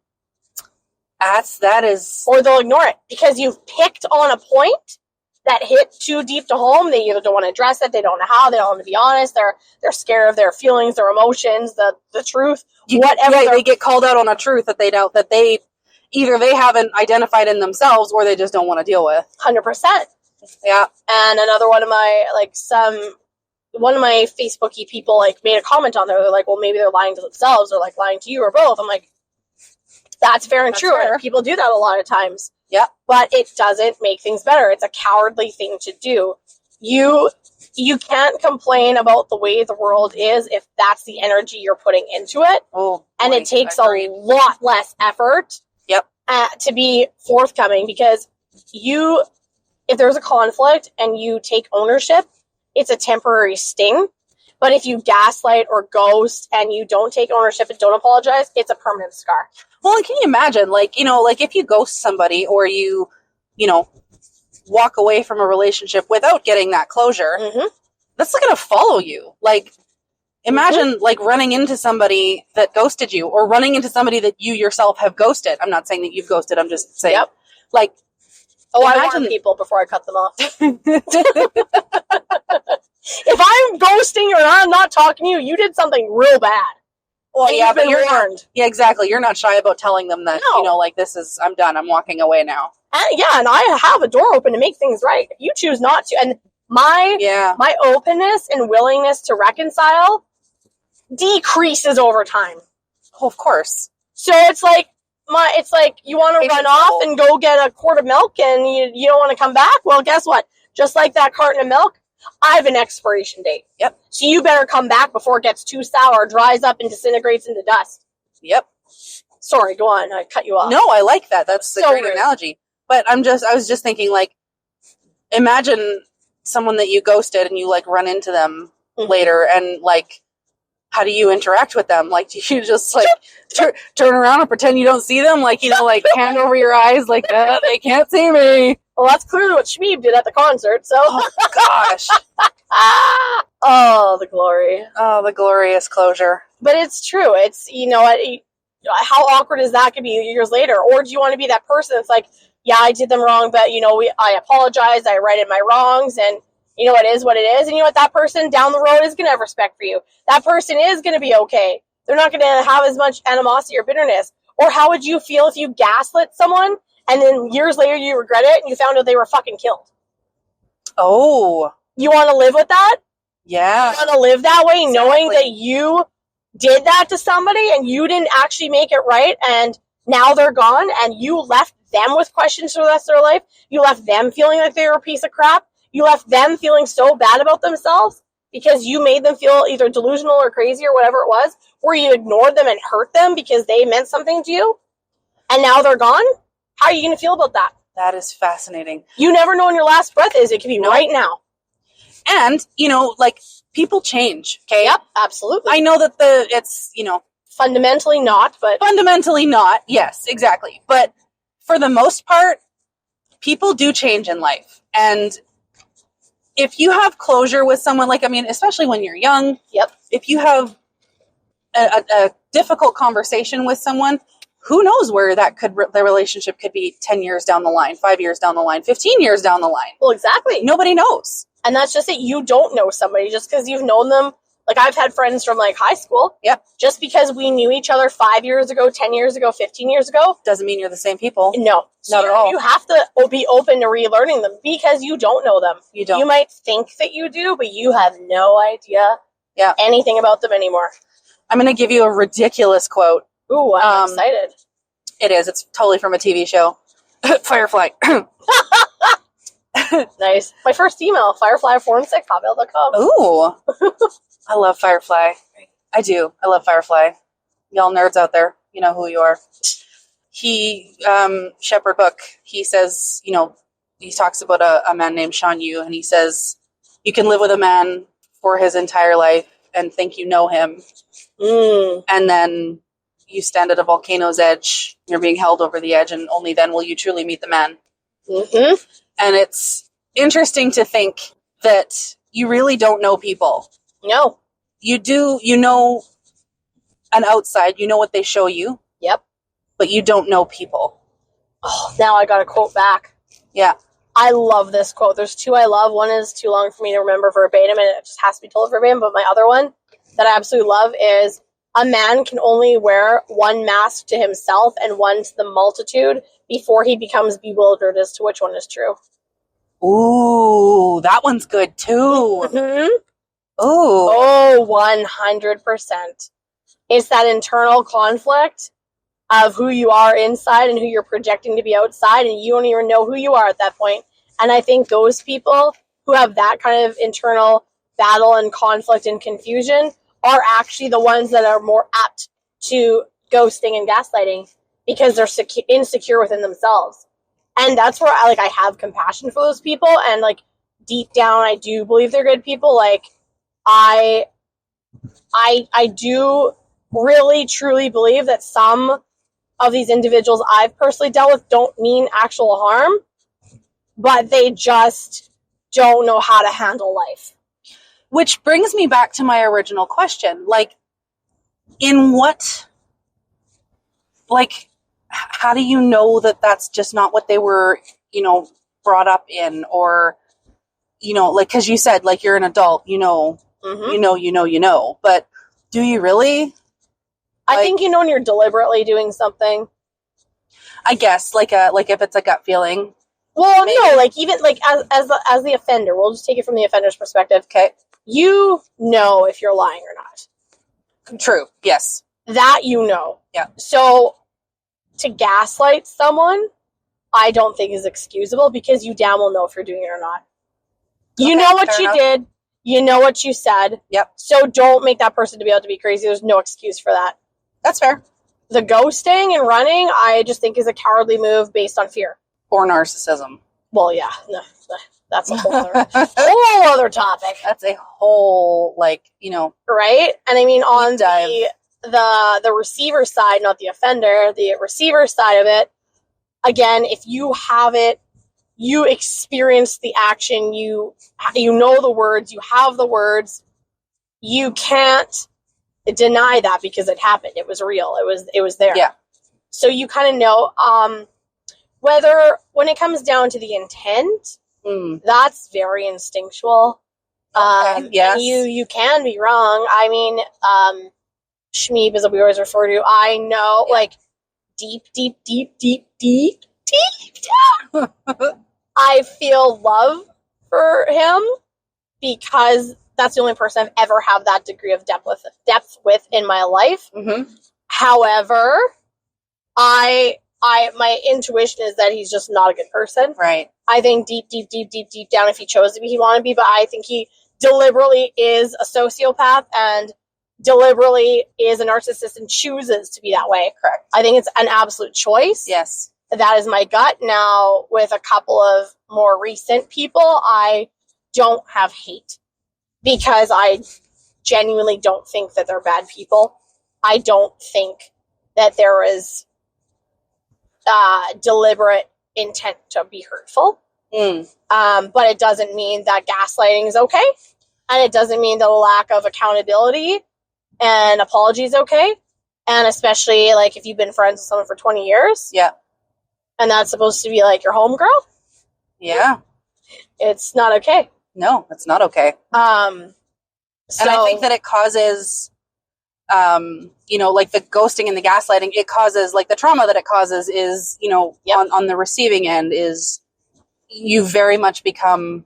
That is. Or they'll ignore it because you've picked on a point that hit too deep to home. They either don't want to address it, they don't know how, they don't want to be honest, they're scared of their feelings, their emotions, the truth, whatever. Yeah, they get called out on a truth that they don't, that they either they haven't identified in themselves or they just don't want to deal with. 100%. Yeah. And another one of my Facebooky people made a comment on there. They're like, well, maybe they're lying to themselves or lying to you or both. I'm like, that's fair and true. Fair. People do that a lot of times. Yeah. But it doesn't make things better. It's a cowardly thing to do. You can't complain about the way the world is if that's the energy you're putting into it. Oh, and it takes a lot less effort to be forthcoming, because if there's a conflict and you take ownership, it's a temporary sting. But if you gaslight or ghost and you don't take ownership and don't apologize, it's a permanent scar. Well, and can you imagine, like, like if you ghost somebody or you walk away from a relationship without getting that closure, that's not going to follow you. Like, imagine like running into somebody that ghosted you, or running into somebody that you yourself have ghosted. I'm not saying that you've ghosted. I'm just saying, like, I warn people before I cut them off. If I'm ghosting or I'm not talking to you, you did something real bad. Well, and but you're warned. Yeah, exactly. You're not shy about telling them that, like, I'm done. I'm walking away now. And I have a door open to make things right. If you choose not to, and my openness and willingness to reconcile decreases over time. Oh, of course. So it's like you want to run off and go get a quart of milk, and you don't want to come back. Well, guess what? Just like that carton of milk, I have an expiration date. Yep. So you better come back before it gets too sour, dries up, and disintegrates into dust. Yep. Sorry, go on. I cut you off. No, I like that. That's a great analogy. But I was just thinking, like, imagine someone that you ghosted and you, like, run into them later, and, like, how do you interact with them? Like, do you just, like, turn around and pretend you don't see them? Like, like, hand over your eyes like that. They can't see me. Well, that's clearly what Shmeeb did at the concert, so. Oh, gosh. Oh, the glory. Oh, the glorious closure. But it's true. It's, how awkward is that going to be years later? Or do you want to be that person that's like, yeah, I did them wrong, but, I apologize, I righted my wrongs, and, it is what it is. And you know what? That person down the road is going to have respect for you. That person is going to be okay. They're not going to have as much animosity or bitterness. Or how would you feel if you gaslit someone and then years later you regret it and you found out they were fucking killed? Oh. You want to live with that? Yeah. You want to live that way, knowing that you did that to somebody and you didn't actually make it right, and now they're gone, and you left them with questions for the rest of their life? You left them feeling like they were a piece of crap? You left them feeling so bad about themselves because you made them feel either delusional or crazy or whatever it was, where you ignored them and hurt them because they meant something to you, and now they're gone? How are you going to feel about that? That is fascinating. You never know when your last breath is. It could be right now. And, like, people change, okay? Yep, absolutely. I know that it's, fundamentally not, but... Fundamentally not, yes, exactly. But for the most part, people do change in life. And if you have closure with someone, like, especially when you're young, if you have a difficult conversation with someone, who knows where the relationship could be 10 years down the line, 5 years down the line, 15 years down the line. Well, exactly. Nobody knows. And that's just it. You don't know somebody just because you've known them. Like, I've had friends from, like, high school. Yep. Just because we knew each other 5 years ago, 10 years ago, 15 years ago. Doesn't mean you're the same people. No. Not at all. You have to be open to relearning them because you don't know them. You don't. You might think that you do, but you have no idea anything about them anymore. I'm going to give you a ridiculous quote. Ooh, I'm excited. It is. It's totally from a TV show. Firefly. Nice. My first email, firefly416@hotmail.com. Ooh. I love Firefly. I do. I love Firefly. Y'all nerds out there, you know who you are. He, Shepherd Book, he says, he talks about a man named Sean Yu, and he says, you can live with a man for his entire life and think you know him. And then you stand at a volcano's edge, you're being held over the edge, and only then will you truly meet the man. Mm-hmm. And it's interesting to think that you really don't know people. No. You do, an outside, you know what they show you. Yep. But you don't know people. Oh, now I got a quote back. Yeah. I love this quote. There's two I love. One is too long for me to remember verbatim, and it just has to be told verbatim. But my other one that I absolutely love is, a man can only wear one mask to himself and one to the multitude before he becomes bewildered as to which one is true. Ooh, that one's good too. Mm-hmm. Ooh. Oh, 100%. It's that internal conflict of who you are inside and who you're projecting to be outside, and you don't even know who you are at that point. And I think those people who have that kind of internal battle and conflict and confusion are actually the ones that are more apt to ghosting and gaslighting because they're insecure within themselves. And that's where I have compassion for those people, and like deep down I do believe they're good people. Like I do really truly believe that some of these individuals I've personally dealt with don't mean actual harm, but they just don't know how to handle life. Which brings me back to my original question. Like, in what, like, how do you know that that's just not what they were, brought up in? Or, like, because you said, like, you're an adult, Mm-hmm. but do you really? I think when you're deliberately doing something. I guess, like if it's a gut feeling. Well, maybe. No, like even like as the offender, we'll just take it from the offender's perspective. Okay. You know if you're lying or not. True. Yes. That you know. Yeah. So to gaslight someone, I don't think is excusable because you damn well know if you're doing it or not. You know what you did. You know what you said. Yep. So don't make that person to be able to be crazy. There's no excuse for that. That's fair. The ghosting and running, I just think is a cowardly move based on fear. Or narcissism. Well, yeah. No, that's a whole other topic. That's a whole, Right? And I mean, on the receiver side, not the offender, the receiver side of it, again, if you have it, you experience the action, you know the words, you have the words, you can't deny that because it happened. It was real. It was there. Yeah. So you kind of know, whether when it comes down to the intent, that's very instinctual. Okay, yes. You can be wrong. I mean, Shmeeb is what we always refer to. I know, like, deep down, I feel love for him because that's the only person I've ever had that degree of depth with in my life. Mm-hmm. However, my intuition is that he's just not a good person. Right. I think deep down, if he chose to be, he wanted to be, but I think he deliberately is a sociopath and deliberately is a narcissist and chooses to be that way. Correct. I think it's an absolute choice. Yes. That is my gut. Now, with a couple of more recent people, I don't have hate because I genuinely don't think that they're bad people. I don't think that there is deliberate intent to be hurtful. But it doesn't mean that gaslighting is okay. And it doesn't mean that a lack of accountability and apology is okay. And especially, like, if you've been friends with someone for 20 years. Yeah. And that's supposed to be, like, your homegirl. Yeah. It's not okay. No, it's not okay. And I think that it causes, like the ghosting and the gaslighting, it causes, like, the trauma that it causes is, on the receiving end is you very much become,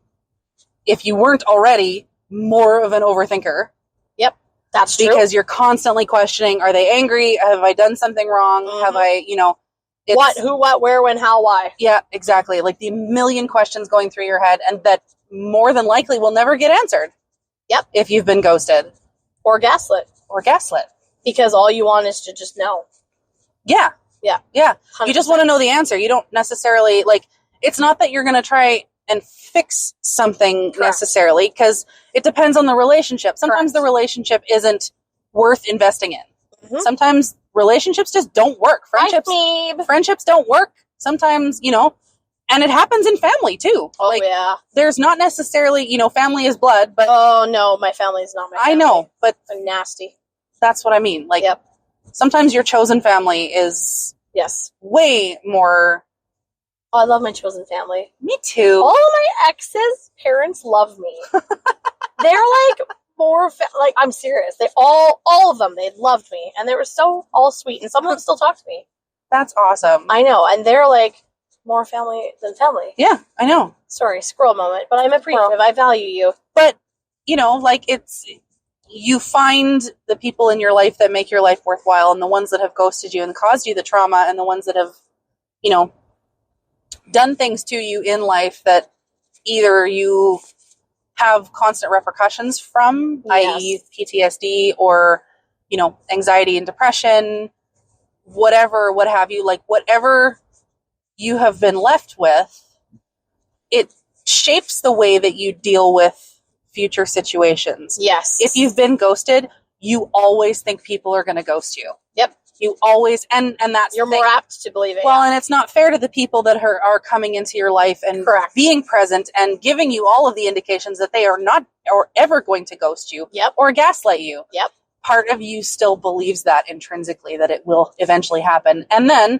if you weren't already, more of an overthinker. Yep, that's true. Because you're constantly questioning, are they angry? Have I done something wrong? Mm-hmm. Have I, what, who, what, where, when, how, why? Yeah, exactly. Like the million questions going through your head, and that more than likely will never get answered. Yep. If you've been ghosted. Or gaslit. Because all you want is to just know. Yeah. Yeah. Yeah. 100%. You just want to know the answer. You don't necessarily, like, it's not that you're going to try and fix something necessarily, because it depends on the relationship. Sometimes the relationship isn't worth investing in. Mm-hmm. Sometimes relationships just don't work. Friendships don't work. Sometimes, and it happens in family too. Oh, like, yeah. There's not necessarily, family is blood, but... Oh, no, my family is not my family. I know, but... They're nasty. That's what I mean. Like, yep. Sometimes your chosen family is... Yes. Way more... Oh, I love my chosen family. Me too. All of my ex's parents love me. They're like more... like, I'm serious. They all of them, they loved me. And they were so all sweet. And some of them still talk to me. That's awesome. I know. And they're like... more family than family. Yeah, I know. Sorry, squirrel moment, but I'm appreciative. I value you. But, like, it's, you find the people in your life that make your life worthwhile, and the ones that have ghosted you and caused you the trauma, and the ones that have, done things to you in life that either you have constant repercussions from, i.e. PTSD or, anxiety and depression, whatever, what have you, like whatever you have been left with, it shapes the way that you deal with future situations. Yes. If you've been ghosted, you always think people are going to ghost you. Yep. You always, and that's you're more apt to believe it. Well, and it's not fair to the people that are coming into your life and Correct. being present and giving you all of the indications that they are not or ever going to ghost you. Yep. Or gaslight you. Yep. Part of you still believes that intrinsically, that it will eventually happen. And then,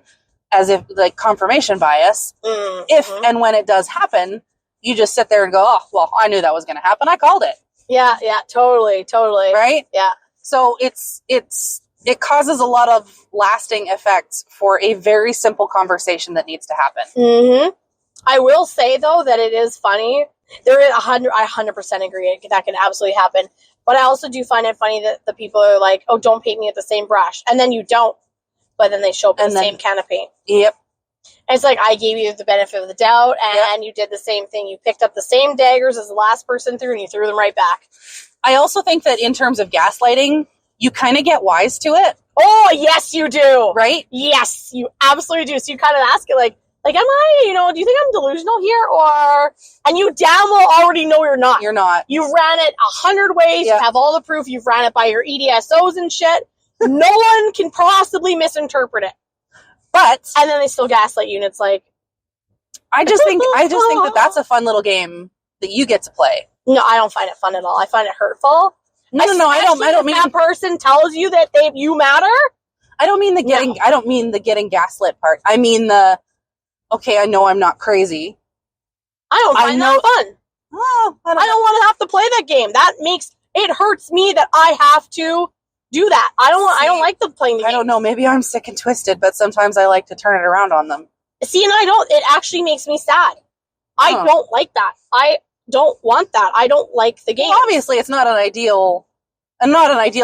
as if like confirmation bias, if and when it does happen, you just sit there and go, oh, well, I knew that was going to happen. I called it. Yeah, totally. Right? Yeah. So it causes a lot of lasting effects for a very simple conversation that needs to happen. Mm-hmm. I will say, though, that it is funny. I 100% agree that can absolutely happen. But I also do find it funny that the people are like, oh, don't paint me with the same brush. And then you don't. But then they show up in the same can of paint. Yep. And it's like, I gave you the benefit of the doubt, and you did the same thing. You picked up the same daggers as the last person threw, and you threw them right back. I also think that in terms of gaslighting, you kind of get wise to it. Oh, yes, you do. Right? Yes, you absolutely do. So you kind of ask it like, am I, do you think I'm delusional here? And you damn well already know you're not. You're not. You ran it 100 ways. Yeah. You have all the proof. You've ran it by your EDSOs and shit. No one can possibly misinterpret it. And then they still gaslight you, and it's like, I just think that that's a fun little game that you get to play. No, I don't find it fun at all. I find it hurtful. No, I don't mean that person tells you that you matter. I don't mean the getting gaslit part. I mean okay, I know I'm not crazy. I don't find that fun. Oh, I don't want to have to play that game. It hurts me that I have to do that. I don't like playing the game. I don't know. Maybe I'm sick and twisted, but sometimes I like to turn it around on them. See, and I don't. It actually makes me sad. I don't like that. I don't want that. I don't like the game. Well, obviously, it's not an ideal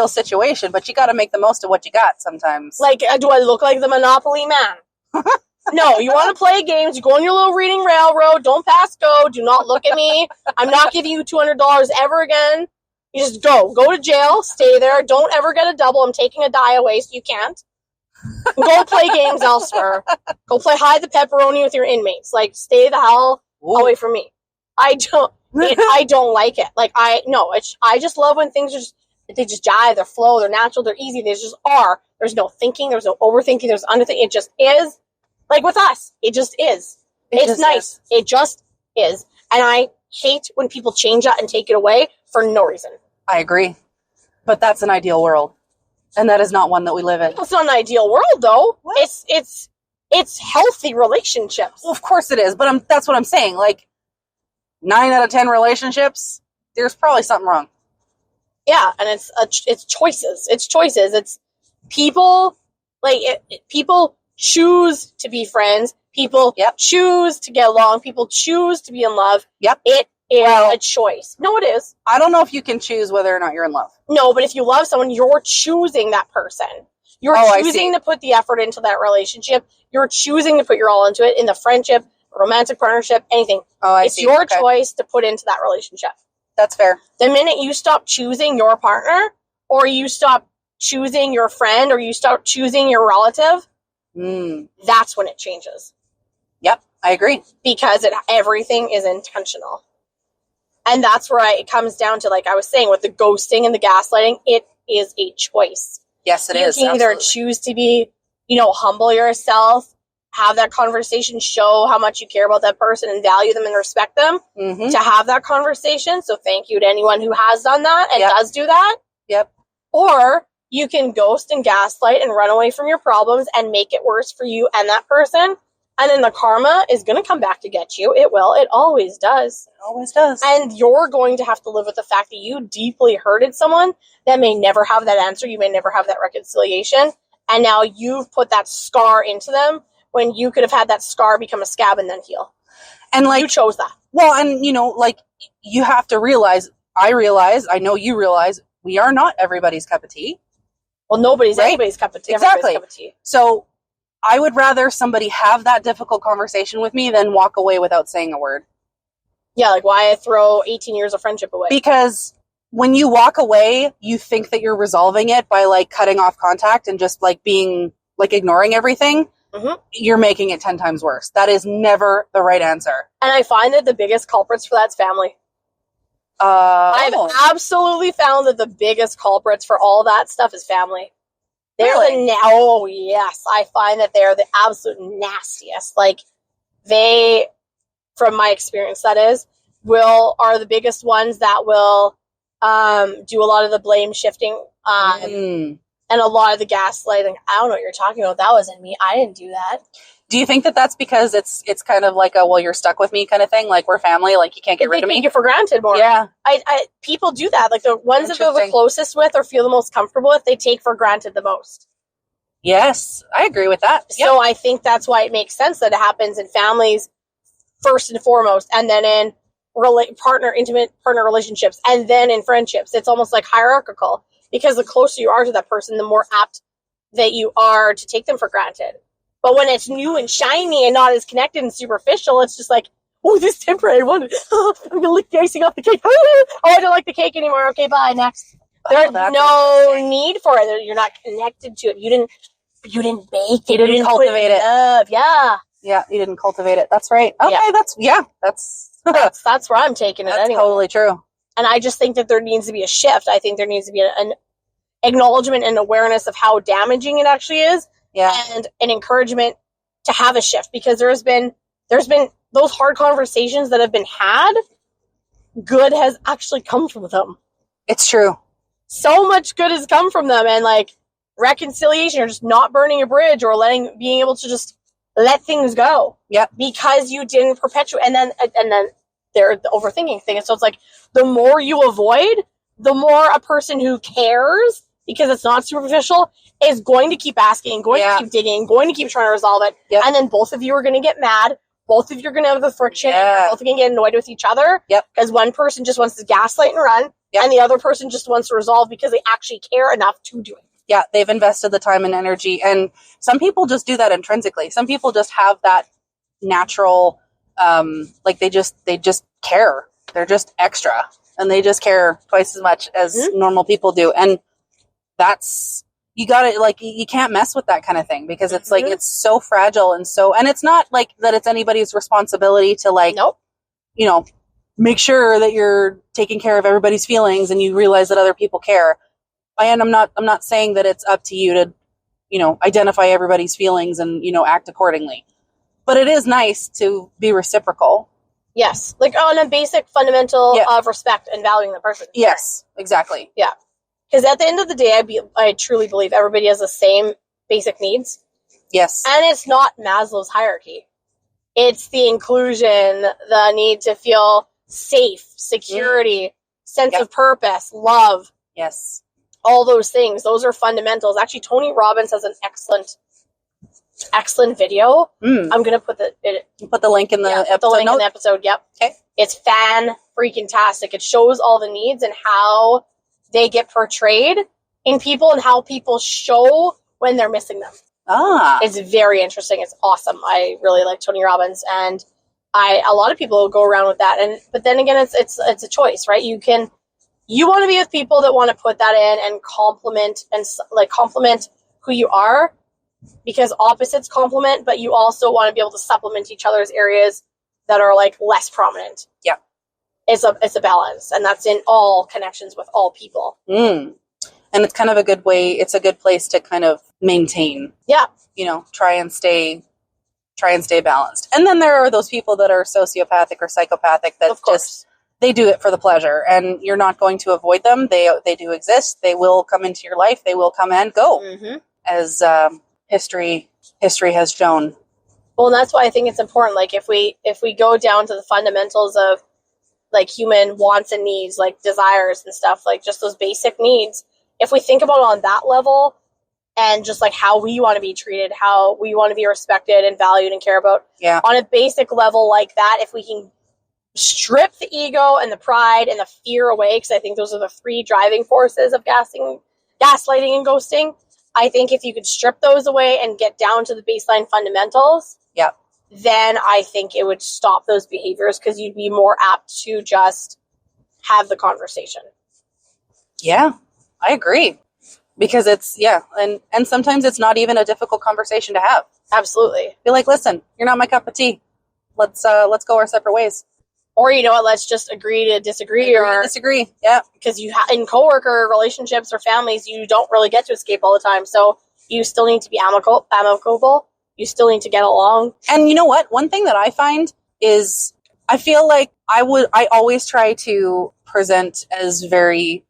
situation, but you got to make the most of what you got sometimes. Like, do I look like the Monopoly man? No, you want to play games, you go on your little reading railroad, don't pass go, do not look at me. I'm not giving you $200 ever again. You just go to jail, stay there, don't ever get a double. I'm taking a die away so you can't. Go play games elsewhere. Go play hide the pepperoni with your inmates. Like, stay the hell away from me. I don't like it. Like, I just love when things they just jive, they're flow, they're natural, they're easy, they just are. There's no thinking, there's no overthinking, there's underthinking. It just is. Like with us, it just is. It's nice. It just is. And I hate when people change that and take it away for no reason. I agree. But that's an ideal world. And that is not one that we live in. It's not an ideal world, though. What? It's healthy relationships. Well, of course it is. But that's what I'm saying. Like, 9 out of 10 relationships, there's probably something wrong. Yeah, and it's choices. It's choices. It's people, people choose to be friends. People choose to get along. People choose to be in love. Yep. It is a choice. No, it is. I don't know if you can choose whether or not you're in love. No, but if you love someone, you're choosing that person. You're choosing to put the effort into that relationship. You're choosing to put your all into it, in the friendship, romantic partnership, anything. It's your choice to put into that relationship. That's fair. The minute you stop choosing your partner, or you stop choosing your friend, or you stop choosing your relative, that's when it changes. Yep, I agree. Because everything is intentional. And that's where it comes down to, like I was saying, with the ghosting and the gaslighting, it is a choice. Yes, it is. You can either choose to be, humble yourself, have that conversation, show how much you care about that person and value them and respect them, to have that conversation. So thank you to anyone who has done that and does do that. Yep. Or you can ghost and gaslight and run away from your problems and make it worse for you and that person. And then the karma is going to come back to get you. It will. It always does. It always does. And you're going to have to live with the fact that you deeply hurted someone that may never have that answer. You may never have that reconciliation. And now you've put that scar into them when you could have had that scar become a scab and then heal. And you chose that. Well, and you have to realize, I know you realize, we are not everybody's cup of tea. Well, nobody's anybody's cup of tea. Exactly. Cup of tea. So I would rather somebody have that difficult conversation with me than walk away without saying a word. Yeah, like why throw 18 years of friendship away? Because when you walk away, you think that you're resolving it by like cutting off contact and just like being like ignoring everything. Mm-hmm. You're making it 10 times worse. That is never the right answer. And I find that the biggest culprits for that's family. I've absolutely found that the biggest culprits for all that stuff is family. They're Really? oh yes, I find that they're the absolute nastiest. Like they, from my experience, that is, are the biggest ones that will do a lot of the blame shifting and a lot of the gaslighting. I don't know what you're talking about. That wasn't me. I didn't do that. Do you think that that's because it's kind of like a, well, you're stuck with me kind of thing? Like, we're family, like, you can't get rid of me? They take you for granted more. Yeah. People do that. Like, the ones that they're the closest with or feel the most comfortable with, they take for granted the most. Yes, I agree with that. So yep. I think that's why it makes sense that it happens in families first and foremost, and then in intimate partner relationships, and then in friendships. It's almost like hierarchical, because the closer you are to that person, the more apt that you are to take them for granted. But when it's new and shiny and not as connected and superficial, it's just like, oh, this temporary one. I'm going to lick the icing off the cake. Oh, I don't like the cake anymore. Okay, bye, next. There's no need for it. You're not connected to it. You didn't bake it. You didn't cultivate it. Love. Yeah. Yeah, you didn't cultivate it. That's right. Okay, yeah. that's where I'm taking it that's anyway. Totally true. And I just think that there needs to be a shift. I think there needs to be an acknowledgement and awareness of how damaging it actually is. Yeah. And an encouragement to have a shift, because there's been those hard conversations that have been had. Good has actually come from them. It's true. So much good has come from them, and like reconciliation, or just not burning a bridge, or being able to just let things go. Yep. Because you didn't perpetuate, and then they're the overthinking thing. And so it's like, the more you avoid, the more a person who cares, because it's not superficial, is going to keep asking, going to keep digging, going to keep trying to resolve it. Yep. And then both of you are going to get mad. Both of you are going to have the friction. And you're both going to get annoyed with each other. Yep. Because one person just wants to gaslight and run. Yep. And the other person just wants to resolve because they actually care enough to do it. Yeah, they've invested the time and energy. And some people just do that intrinsically. Some people just have that natural, like they just care. They're just extra. And they just care twice as much as normal people do. And that's, you gotta, like, you can't mess with that kind of thing, because it's like, it's so fragile, and it's not like that it's anybody's responsibility to, like, you know, make sure that you're taking care of everybody's feelings and you realize that other people care. And I'm not saying that it's up to you to, you know, identify everybody's feelings and, you know, act accordingly. But it is nice to be reciprocal. Yes. Like on a basic fundamental of respect and valuing the person. Yes, exactly. Yeah. Because at the end of the day, I truly believe everybody has the same basic needs. Yes. And it's not Maslow's hierarchy. It's the inclusion, the need to feel safe, security, sense of purpose, love. Yes. All those things. Those are fundamentals. Actually, Tony Robbins has an excellent video. I'm going to put the link in the episode. The link in the episode. Yep. Okay. It's fan-freaking-tastic. It shows all the needs and how they get portrayed in people and how people show when they're missing them. It's very interesting. It's awesome. I really like Tony Robbins, and a lot of people go around with that. But then again, it's a choice, right? You want to be with people that want to put that in and complement who you are, because opposites complement, but you also want to be able to supplement each other's areas that are like less prominent. Yeah. It's a balance, and that's in all connections with all people. And it's kind of a good way. It's a good place to kind of maintain. Yeah. You know, try and stay balanced. And then there are those people that are sociopathic or psychopathic that just, they do it for the pleasure, and you're not going to avoid them. They do exist. They will come into your life. They will come and go, as history has shown. Well, and that's why I think it's important. Like if we go down to the fundamentals of like human wants and needs, like desires and stuff, like just those basic needs, if we think about it on that level, and just like how we want to be treated, how we want to be respected and valued and care about, on a basic level like that, if we can strip the ego and the pride and the fear away, because I think those are the three driving forces of gaslighting and ghosting. I think if you could strip those away and get down to the baseline fundamentals, then I think it would stop those behaviors because you'd be more apt to just have the conversation. Yeah, I agree. Because it's, and sometimes it's not even a difficult conversation to have. Absolutely. Be like, listen, you're not my cup of tea. Let's go our separate ways. Or, you know what, let's just agree to disagree. Disagree, yeah. Because in coworker relationships or families, you don't really get to escape all the time. So you still need to be amicable. You still need to get along. And you know what? One thing that I find is I feel like I always try to present as very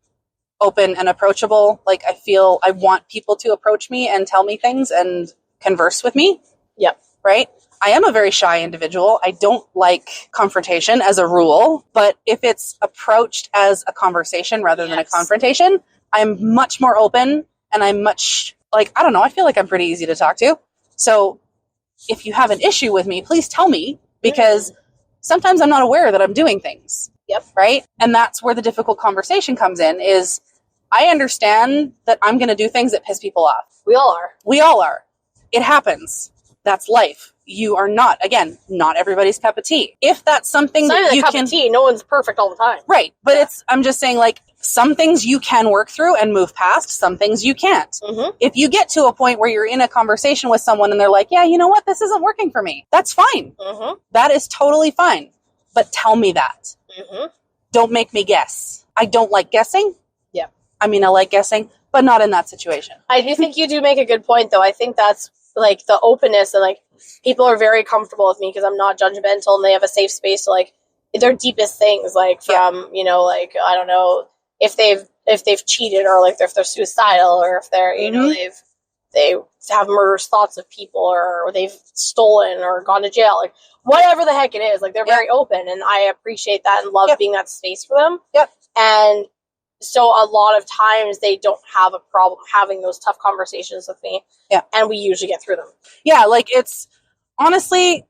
open and approachable. Like, I want people to approach me and tell me things and converse with me. Yep. Right? I am a very shy individual. I don't like confrontation as a rule, but if it's approached as a conversation rather than a confrontation, I'm much more open, and I'm much, like, I don't know, I feel like I'm pretty easy to talk to. So if you have an issue with me, please tell me, because sometimes I'm not aware that I'm doing things. Yep. Right? And that's where the difficult conversation comes in, is I understand that I'm going to do things that piss people off. We all are. It happens. That's life. You are not everybody's cup of tea. If that's something that you can... Of tea. No one's perfect all the time. Right. But I'm just saying, like, some things you can work through and move past, some things you can't. Mm-hmm. If you get to a point where you're in a conversation with someone and they're like, yeah, you know what? This isn't working for me. That's fine. Mm-hmm. That is totally fine. But tell me that. Mm-hmm. Don't make me guess. I don't like guessing. Yeah. I mean, I like guessing, but not in that situation. I do think you do make a good point, though. I think that's, like, the openness, and, like, people are very comfortable with me because I'm not judgmental, and they have a safe space to, like, their deepest things, like, from, you know, like, I don't know, if they've cheated, or, like, if they're suicidal, or if they're, you know, they have murderous thoughts of people, or they've stolen or gone to jail, like, whatever the heck it is, like, they're very open, and I appreciate that and love being that space for them. Yep. And so a lot of times they don't have a problem having those tough conversations with me. Yeah. And we usually get through them. Yeah, like, it's honestly,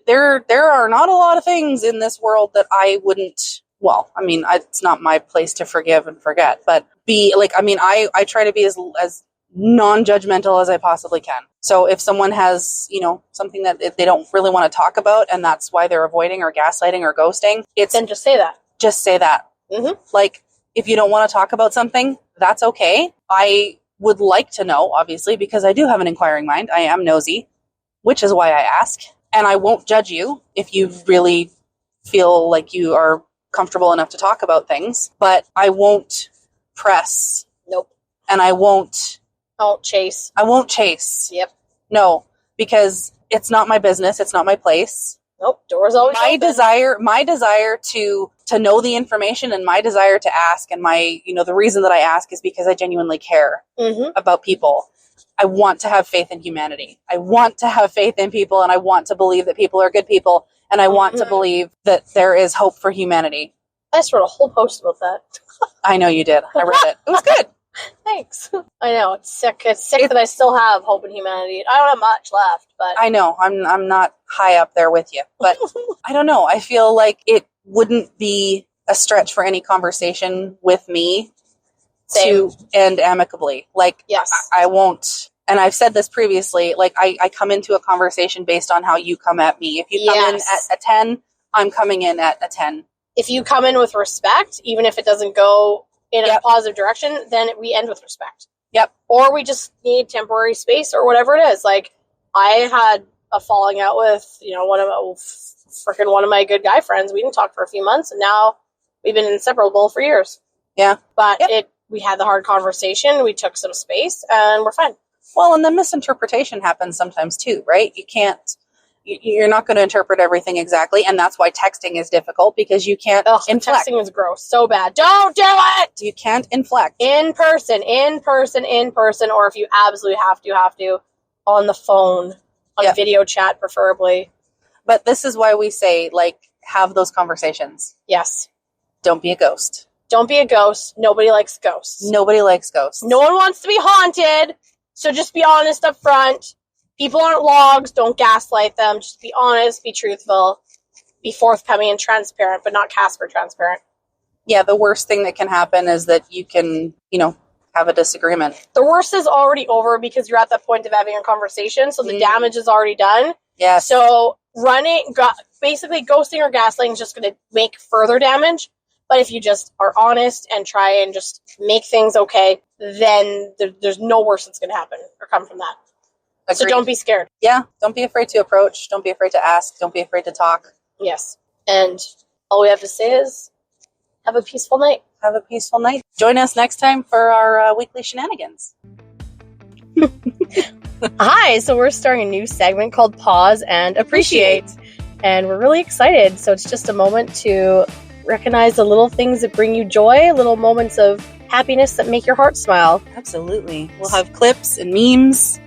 there are not a lot of things in this world that I wouldn't, well, I mean, it's not my place to forgive and forget, but I try to be as non-judgmental as I possibly can. So if someone has, you know, something that they don't really want to talk about, and that's why they're avoiding or gaslighting or ghosting, then just say that. Just say that. Mm-hmm. Like, if you don't want to talk about something, that's okay. I would like to know, obviously, because I do have an inquiring mind. I am nosy, which is why I ask. And I won't judge you if you really feel like you are comfortable enough to talk about things. But I won't press. Nope. And I won't chase. Yep. No, because it's not my business. It's not my place. Nope. Doors always open. My desire to know the information, and my desire to ask, and my, you know, the reason that I ask is because I genuinely care about people. I want to have faith in humanity. I want to have faith in people, and I want to believe that people are good people, and I want to believe that there is hope for humanity. I just wrote a whole post about that. I know you did. I read it. It was good. Thanks. I know, it's sick. It's sick that I still have hope in humanity. I don't have much left, but I know I'm not high up there with you, but I don't know. I feel like it wouldn't be a stretch for any conversation with me to end amicably. Like, yes. I won't. And I've said this previously, like, I come into a conversation based on how you come at me. If you come in at a 10, I'm coming in at a 10. If you come in with respect, even if it doesn't go in a positive direction, then we end with respect. Yep. Or we just need temporary space, or whatever it is. Like, I had a falling out with, you know, one of my good guy friends. We didn't talk for a few months, and now we've been inseparable for years. Yeah. But we had the hard conversation, we took some space, and we're fine. Well, and the misinterpretation happens sometimes too, right? You're not going to interpret everything exactly, and that's why texting is difficult, because you can't inflect. Texting is gross, so bad. Don't do it! You can't inflect. In person, or if you absolutely have to, on the phone, on video chat, preferably. But this is why we say, like, have those conversations. Yes. Don't be a ghost. Don't be a ghost. Nobody likes ghosts. Nobody likes ghosts. No one wants to be haunted, so just be honest up front. People aren't logs. Don't gaslight them. Just be honest. Be truthful. Be forthcoming and transparent, but not Casper transparent. Yeah, the worst thing that can happen is that you can, you know, have a disagreement. The worst is already over because you're at that point of having a conversation, so the damage is already done. Yeah. So basically ghosting or gaslighting is just going to make further damage. But if you just are honest and try and just make things okay, then there's no worse that's going to happen or come from that. Agreed. So don't be scared. Yeah. Don't be afraid to approach. Don't be afraid to ask. Don't be afraid to talk. Yes. And all we have to say is have a peaceful night. Have a peaceful night. Join us next time for our weekly shenanigans. Hi. So we're starting a new segment called Pause and Appreciate. And we're really excited. So it's just a moment to recognize the little things that bring you joy, little moments of happiness that make your heart smile. Absolutely. We'll have clips and memes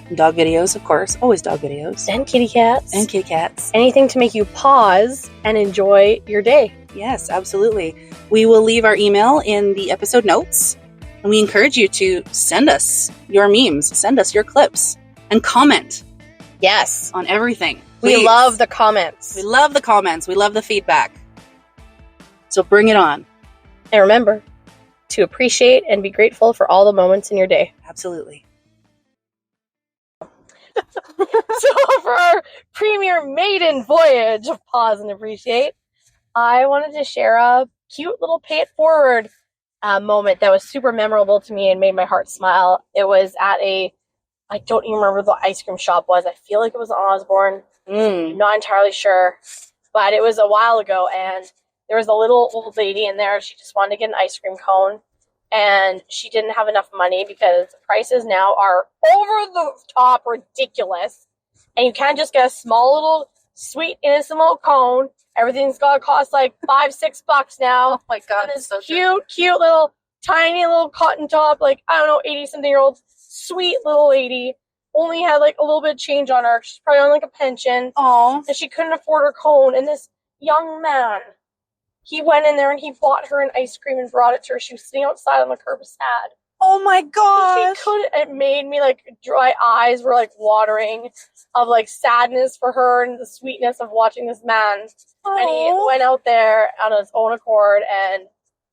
and dog videos, of course. Always dog videos. And kitty cats. And kitty cats. Anything to make you pause and enjoy your day. Yes, absolutely. We will leave our email in the episode notes. And we encourage you to send us your memes, send us your clips, and comment. Yes. On everything. Please. We love the comments. We love the comments. We love the feedback. So bring it on. And remember to appreciate and be grateful for all the moments in your day. Absolutely. So for our premier maiden voyage of Pause and Appreciate, I wanted to share a cute little pay it forward moment that was super memorable to me and made my heart smile. It was at I don't even remember the ice cream shop was. I feel like it was Osborne. Not entirely sure. But it was a while ago, and there was a little old lady in there. She just wanted to get an ice cream cone, and she didn't have enough money because prices now are over the top ridiculous. And you can't just get a small little sweet innocent little cone. Everything's got to cost like $5-6 now. Oh my God. And this so cute little tiny little cotton top, like, I don't know, 80-something-year-old sweet little lady only had like a little bit of change on her. She's probably on like a pension. Aww. And she couldn't afford her cone. And this young man, he went in there and he bought her an ice cream and brought it to her. She was sitting outside on the curb sad. Oh my gosh. It made me like dry eyes were like watering of like sadness for her and the sweetness of watching this man. Aww. And he went out there on his own accord and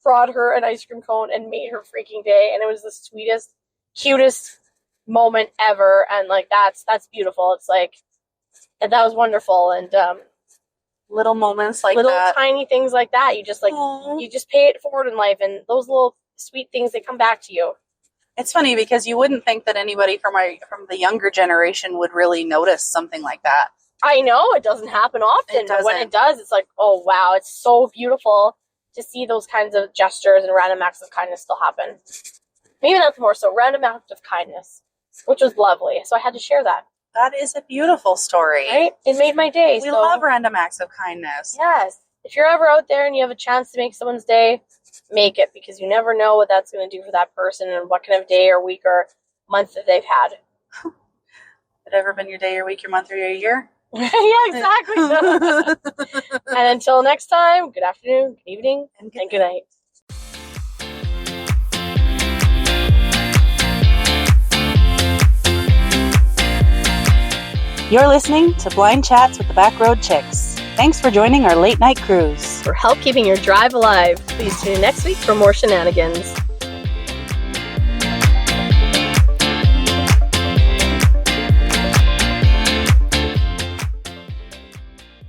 brought her an ice cream cone and made her freaking day. And it was the sweetest, cutest moment ever. And like that's beautiful. It's like, and that was wonderful. And little moments like little that, tiny things like that, you just like Aww. You just pay it forward in life, and those little sweet things, they come back to you. It's funny because you wouldn't think that anybody from the younger generation would really notice something like that. I know it doesn't happen often, but when it does, it's like, oh wow, it's so beautiful to see those kinds of gestures and random acts of kindness still happen. Maybe that's more so random acts of kindness, which was lovely. So I had to share that. That is a beautiful story. Right? It made my day. We love random acts of kindness. Yes. If you're ever out there and you have a chance to make someone's day, make it, because you never know what that's going to do for that person and what kind of day or week or month that they've had. Has it ever been your day, your week, your month, or your year? Yeah, exactly. And until next time, good afternoon, good evening, and good night. You're listening to Blind Chats with the Backroad Chicks. Thanks for joining our late night cruise. For help keeping your drive alive, please tune in next week for more shenanigans.